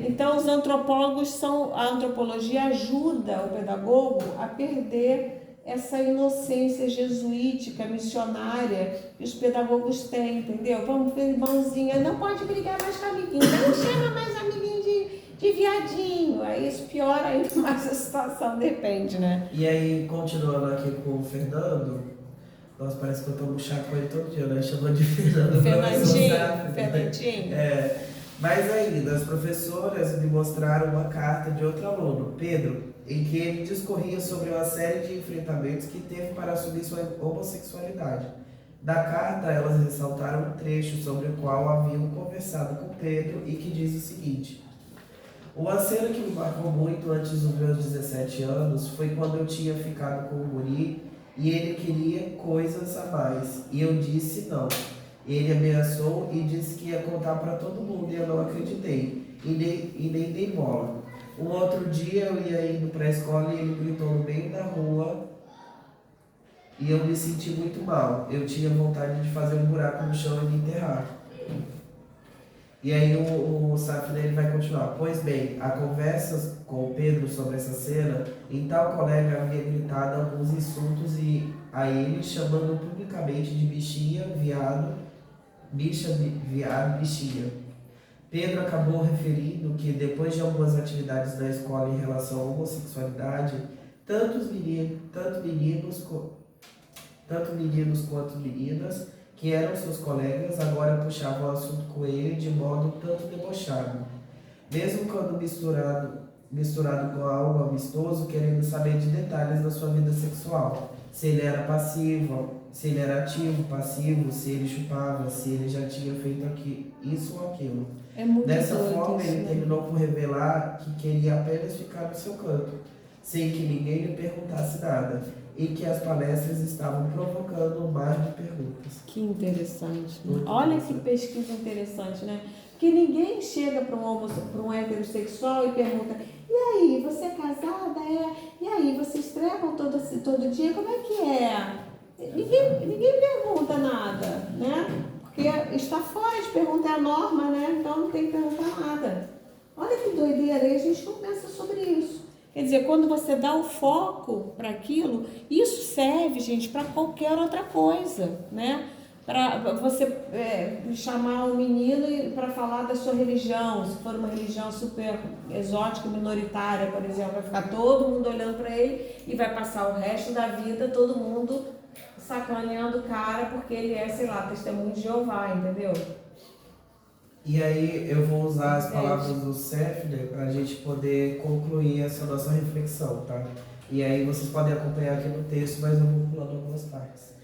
Então, os antropólogos a antropologia ajuda o pedagogo a perder essa inocência jesuítica, missionária que os pedagogos têm, entendeu? Vamos ver bonzinha, não pode brigar mais com amiguinho, não chama mais amiguinho de viadinho, aí isso piora ainda mais a situação, depende, né? E aí, continuando aqui com o Fernando, nossa, parece que eu tomo chá com ele todo dia, né? Chamando de Fernandinho. Mas ainda, as professoras me mostraram uma carta de outro aluno, Pedro, em que ele discorria sobre uma série de enfrentamentos que teve para assumir sua homossexualidade. Da carta, elas ressaltaram um trecho sobre o qual haviam conversado com Pedro e que diz o seguinte: uma cena que me marcou muito antes dos meus 17 anos foi quando eu tinha ficado com o guri e ele queria coisas a mais. E eu disse não. Ele ameaçou e disse que ia contar para todo mundo e eu não acreditei. E nem dei bola. Um outro dia eu ia indo para a escola e ele gritou no meio da rua e eu me senti muito mal. Eu tinha vontade de fazer um buraco no chão e me enterrar. E aí o Safner ele vai continuar. Pois bem, a conversa com o Pedro sobre essa cena, então o colega havia gritado alguns insultos a ele, chamando publicamente de bichinha, viado, bicha, viado, bichinha. Pedro acabou referindo que depois de algumas atividades na escola em relação à homossexualidade, tanto meninos quanto meninas que eram seus colegas, agora puxavam o assunto com ele de modo tanto debochado. Mesmo quando misturado com algo amistoso, querendo saber de detalhes da sua vida sexual. Se ele era passivo, se ele era ativo, passivo, se ele chupava, se ele já tinha feito isso ou aquilo. É muito Dessa doido forma, isso, ele né? terminou por revelar que queria apenas ficar no seu canto, sem que ninguém lhe perguntasse nada, e que as palestras estavam provocando um mar de perguntas. Que interessante. Né? Muito Olha interessante. que pesquisa interessante, né? Porque ninguém chega para um heterossexual e pergunta: e aí, você é casada? E aí, vocês trepam todo dia? Como é que é? Ninguém pergunta nada, né? Porque está fora de perguntar a norma, né? Então não tem que perguntar nada. Olha que doideira, e a gente não pensa sobre isso. Quer dizer, quando você dá o foco para aquilo, isso serve, gente, para qualquer outra coisa, né? Para você chamar um menino para falar da sua religião, se for uma religião super exótica, minoritária, por exemplo, vai ficar todo mundo olhando para ele e vai passar o resto da vida todo mundo sacaneando o cara porque ele é, sei lá, testemunho de Jeová, entendeu? E aí eu vou usar as palavras do Sefner para a gente poder concluir essa nossa reflexão, tá? E aí vocês podem acompanhar aqui no texto, mas eu vou pulando algumas partes.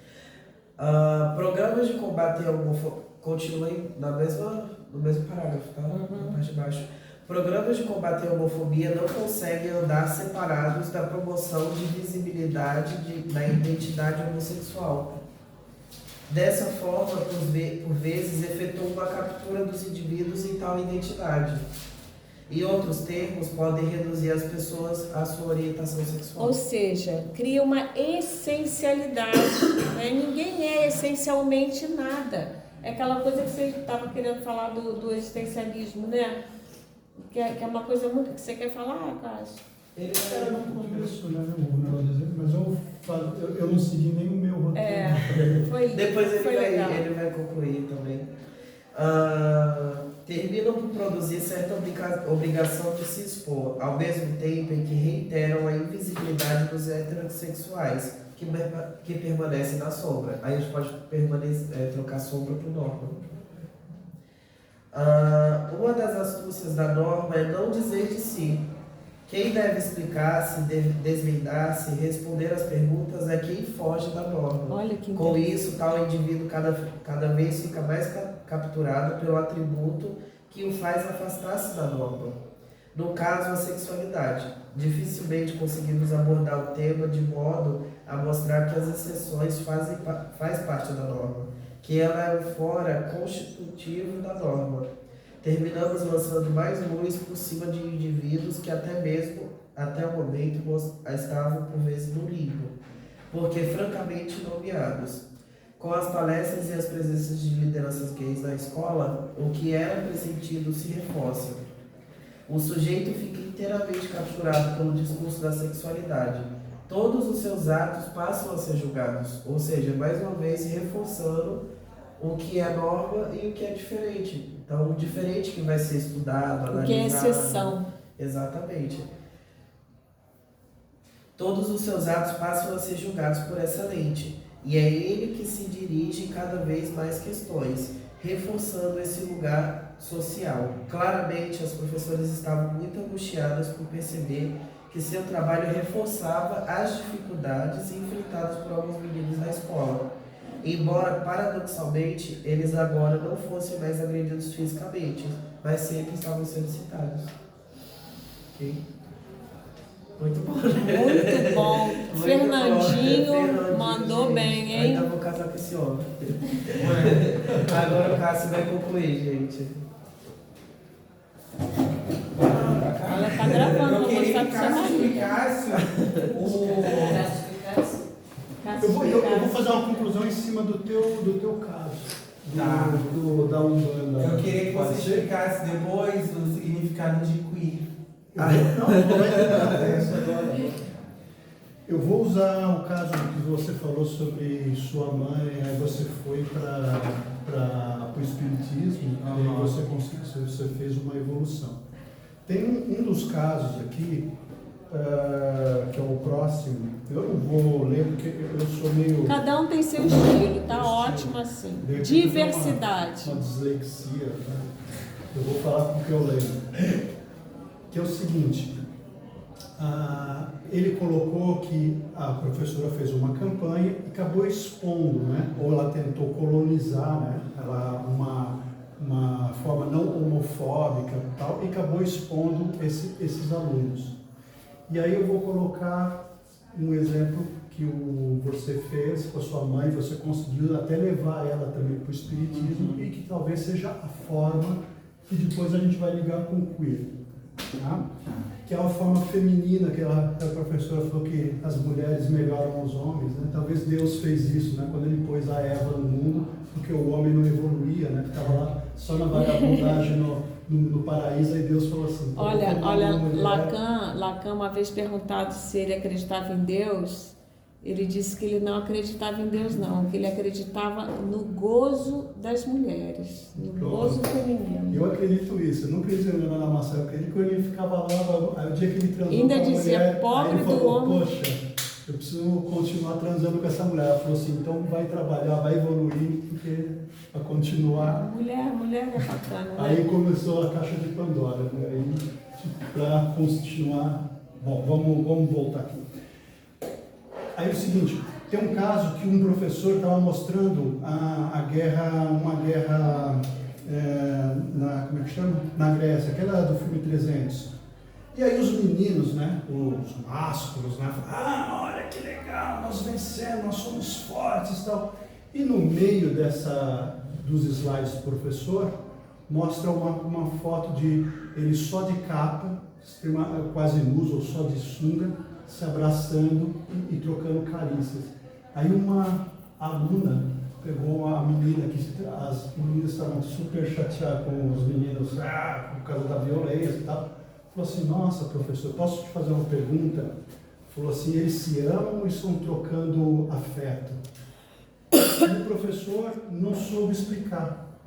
Programas de combate à homofobia... Continuem no mesmo parágrafo, tá? Na parte de baixo. Programas de combate à homofobia não conseguem andar separados da promoção de visibilidade da identidade homossexual. Dessa forma, por vezes, efetua uma captura dos indivíduos em tal identidade. Em outros termos, podem reduzir as pessoas à sua orientação sexual. Ou seja, cria uma essencialidade, né? Ninguém é essencialmente nada. É aquela coisa que você estava querendo falar do existencialismo, né? Que é uma coisa muito que você quer falar, Cássio? Ele era no começo, né? Mas eu não segui nem o meu roteiro. Depois legal. ele vai concluir também. Terminam por produzir certa obrigação de se expor, ao mesmo tempo em que reiteram a invisibilidade dos heterossexuais, que permanece na sombra. Aí a gente pode trocar sombra por norma. Uma das astúcias da norma é não dizer de si. Quem deve explicar-se, desvendar-se, responder às perguntas é quem foge da norma. Olha que Com isso, tal indivíduo cada vez fica mais capturado pelo atributo que o faz afastar-se da norma. No caso, a sexualidade. Dificilmente conseguimos abordar o tema de modo a mostrar que as exceções faz parte da norma, que ela é o fora constitutivo da norma. Terminamos lançando mais luz por cima de indivíduos que até o momento estavam por vezes no limbo, porque francamente nomeados. Com as palestras e as presenças de lideranças gays na escola, o que era pressentido se reforça. O sujeito fica inteiramente capturado pelo discurso da sexualidade. Todos os seus atos passam a ser julgados, ou seja, mais uma vez reforçando o que é norma e o que é diferente. Então, o diferente que vai ser estudado, analisado. O que é exceção. Exatamente. Todos os seus atos passam a ser julgados por essa lente. E é ele que se dirige cada vez mais questões, reforçando esse lugar social. Claramente, as professoras estavam muito angustiadas por perceber que seu trabalho reforçava as dificuldades enfrentadas por alguns meninos na escola. Embora, paradoxalmente, eles agora não fossem mais agredidos fisicamente, mas sempre estavam sendo citados. Ok? Muito bom, né? Muito bom. Muito Fernandinho mandou gente. bem, hein? Ainda vou casar com esse homem. Agora o Cássio vai concluir, gente. Ela tá gravando, Eu vou queria mostrar que pro seu Cássio marido. explicasse Eu vou fazer uma conclusão em cima do teu caso. Da Umbanda. Eu queria que você Pode ser? explicasse depois o significado de queer. Não vai ter essa agora. Eu vou usar o caso que você falou sobre sua mãe, aí você foi para o espiritismo, aí você fez uma evolução. Tem um dos casos aqui, que é o próximo, eu não vou ler porque eu sou meio... Cada um tem seu estilo, tá ótimo assim. Diversidade. Uma dislexia, né? Eu vou falar porque eu lembro. Que é o seguinte, ele colocou que a professora fez uma campanha e acabou expondo, né? Ou ela tentou colonizar, né? Uma forma não homofóbica e tal, e acabou expondo esses alunos. E aí eu vou colocar um exemplo que você fez com a sua mãe, você conseguiu até levar ela também para o espiritismo, e que talvez seja a forma que depois a gente vai ligar com o queer. Tá? Que é uma forma feminina, que a professora falou que as mulheres melhoram os homens, né? Talvez Deus fez isso, né? Quando ele pôs a Eva no mundo, porque o homem não evoluía, né? Estava lá só na vagabundagem no paraíso, aí Deus falou assim... Olha, Lacan uma vez perguntado se ele acreditava em Deus, ele disse que ele não acreditava em Deus não, que ele acreditava no gozo das mulheres, no gozo feminino. Eu acredito isso, eu não acredito na Lamaçã, eu acredito que ele ficava lá, aí o dia que ele transou ainda com a dizia, mulher, pobre aí ele do falou, homem. poxa, eu preciso continuar transando com essa mulher. Ela falou assim, então vai trabalhar, vai evoluir, porque vai continuar. Mulher é bacana, né? Aí começou a caixa de Pandora, né? Aí, para continuar, bom, vamos voltar aqui. Aí é o seguinte, tem um caso que um professor estava mostrando uma guerra como é que chama? Na Grécia, aquela do filme 300. E aí os meninos, né, os másculos, né, falam, olha que legal, nós vencemos, nós somos fortes e tal. E no meio dos slides do professor, mostra uma foto de ele só de capa, quase nus ou só de sunga, se abraçando e trocando carícias. Aí uma aluna pegou a menina, as meninas estavam super chateadas com os meninos, por causa da violência e tal. Falou assim, nossa professor, posso te fazer uma pergunta? Falou assim, eles se amam ou estão trocando afeto? E o professor não soube explicar.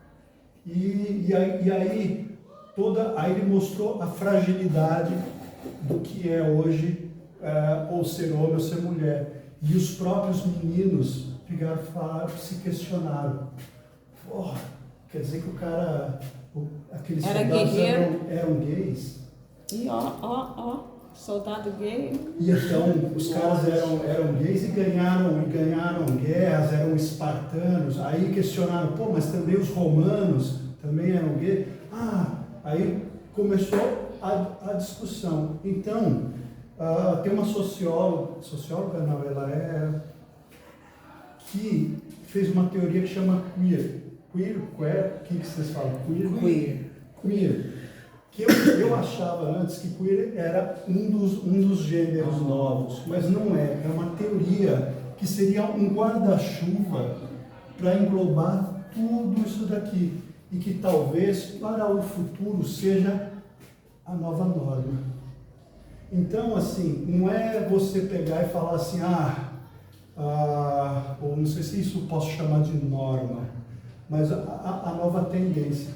E aí ele mostrou a fragilidade do que é hoje ou ser homem ou ser mulher. E os próprios meninos se questionaram. Porra, quer dizer que o cara, aqueles soldados eram gays? E soldado gay. E então os caras eram gays e ganharam guerras, eram espartanos. Aí questionaram, pô, mas também os romanos também eram gays? Aí começou a discussão. Então, tem uma socióloga não, ela que fez uma teoria que chama queer. O que vocês falam? Queer. Que eu achava antes que queer era um dos gêneros novos, mas não é. É uma teoria que seria um guarda-chuva para englobar tudo isso daqui e que talvez para o futuro seja a nova norma. Então, assim, não é você pegar e falar assim, ou não sei se isso eu posso chamar de norma, mas a nova tendência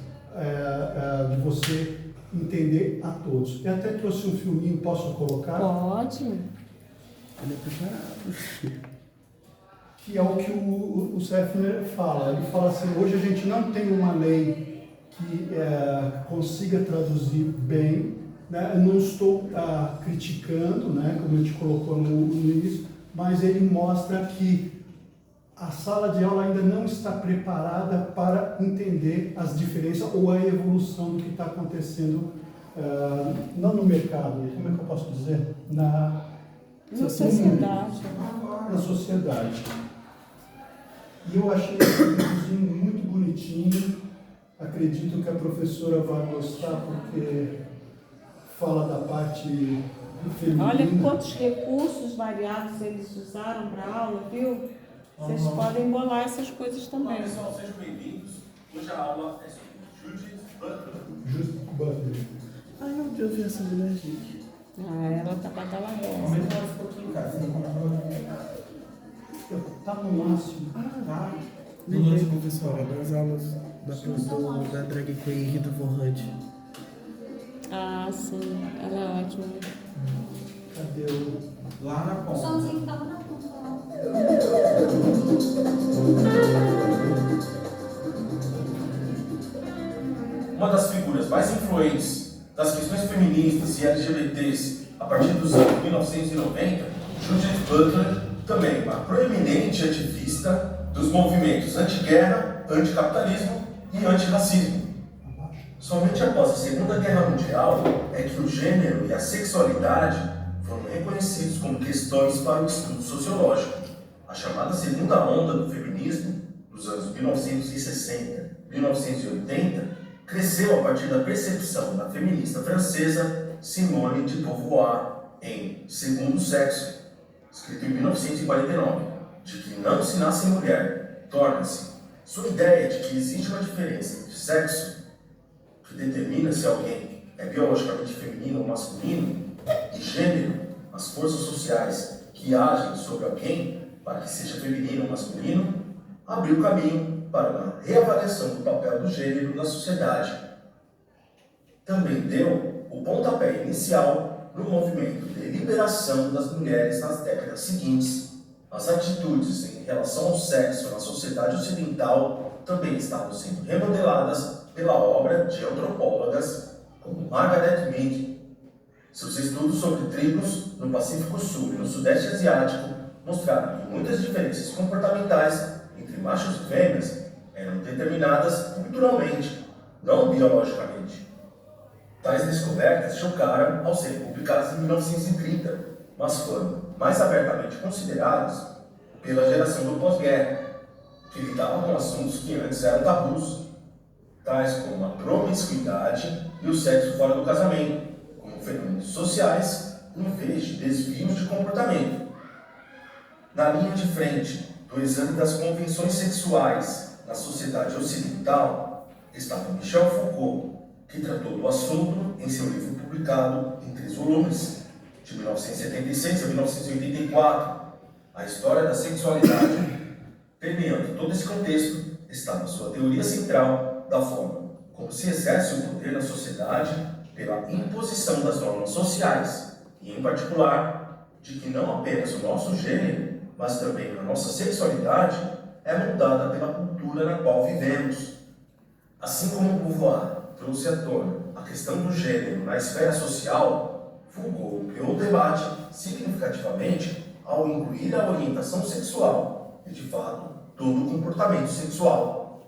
de você entender a todos. Eu até trouxe um filminho, posso colocar? Pode. Ele é preparado. Que é o que o Seffner fala. Ele fala assim, hoje a gente não tem uma lei que consiga traduzir bem, né? Eu não estou criticando, né, como a gente colocou no início, mas ele mostra que a sala de aula ainda não está preparada para entender as diferenças ou a evolução do que está acontecendo, não no mercado, como é que eu posso dizer? Na sociedade. Na sociedade. E eu achei esse videozinho muito bonitinho, acredito que a professora vai gostar porque fala da parte feminina. Olha quantos recursos variados eles usaram para a aula, viu? Vocês podem bolar essas coisas também. Olá, pessoal, sejam bem-vindos. Hoje a aula é sobre Judith Butler. Judith Butler. Ai, meu Deus, vi essa mulher, gente. Ela tá badalada. Aumenta mais um pouquinho, cara. Você não Tá no máximo. tá. Lembrei, professora, das aulas da Drag Queen Rita Von Hunt. Sim. Ela é ótima. Cadê o... Lá na O ponta. somzinho que tava na ponta. Uma das figuras mais influentes das questões feministas e LGBTs a partir dos anos 1990, Judith Butler, também uma proeminente ativista dos movimentos anti-guerra, anticapitalismo e antirracismo. Somente após a Segunda Guerra Mundial é que o gênero e a sexualidade foram reconhecidos como questões para o estudo sociológico. A chamada segunda onda do feminismo, dos anos 1960 e 1980, cresceu a partir da percepção da feminista francesa Simone de Beauvoir em Segundo Sexo, escrito em 1949, de que não se nasce mulher, torna-se. Sua ideia de que existe uma diferença entre sexo, que determina se alguém é biologicamente feminino ou masculino, e gênero, as forças sociais que agem sobre alguém para que seja feminino ou masculino, abriu caminho para uma reavaliação do papel do gênero na sociedade. Também deu o pontapé inicial no movimento de liberação das mulheres nas décadas seguintes. As atitudes em relação ao sexo na sociedade ocidental também estavam sendo remodeladas pela obra de antropólogas como Margaret Mead. Seus estudos sobre tribos no Pacífico Sul e no Sudeste Asiático mostraram que muitas diferenças comportamentais entre machos e fêmeas eram determinadas culturalmente, não biologicamente. Tais descobertas chocaram ao serem publicadas em 1930, mas foram mais abertamente consideradas pela geração do pós-guerra, que lidava com assuntos que antes eram tabus, tais como a promiscuidade e o sexo fora do casamento, como fenômenos sociais, em vez de desvios de comportamento. Na linha de frente do exame das convenções sexuais na sociedade ocidental estava Michel Foucault, que tratou do assunto em seu livro publicado em 3 volumes, de 1976 a 1984, A História da Sexualidade. Permeando todo esse contexto estava sua teoria central da forma como se exerce o poder na sociedade pela imposição das normas sociais, e em particular, de que não apenas o nosso gênero, mas também na nossa sexualidade, é moldada pela cultura na qual vivemos. Assim como Beauvoir trouxe à tona a questão do gênero na esfera social, Foucault ampliou o debate significativamente ao incluir a orientação sexual e, de fato, todo o comportamento sexual.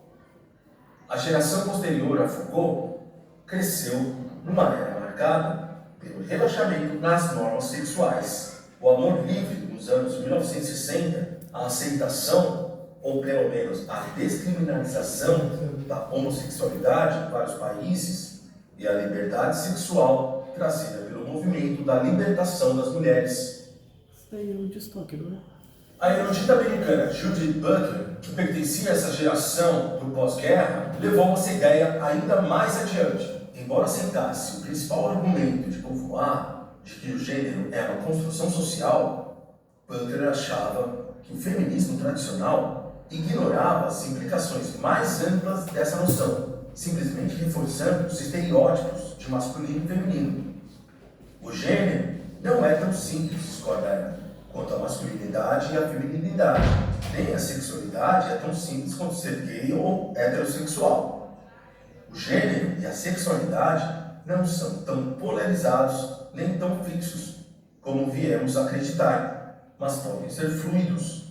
A geração posterior a Foucault cresceu numa era marcada pelo relaxamento nas normas sexuais, o amor livre nos anos 1960, a aceitação, ou pelo menos a descriminalização da homossexualidade em vários países e a liberdade sexual trazida pelo movimento da libertação das mulheres. Isso daí é um destoque, não é? A erudita americana Judith Butler, que pertencia a essa geração do pós-guerra, levou essa ideia ainda mais adiante. Embora aceitasse o principal argumento de Beauvoir, de que o gênero é uma construção social, Butler achava que o feminismo tradicional ignorava as implicações mais amplas dessa noção, simplesmente reforçando os estereótipos de masculino e feminino. O gênero não é tão simples, discorda ela, quanto a masculinidade e a feminilidade. Nem a sexualidade é tão simples quanto ser gay ou heterossexual. O gênero e a sexualidade não são tão polarizados nem tão fixos como viemos acreditar, mas podem ser fluidos,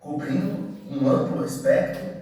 cobrindo um amplo espectro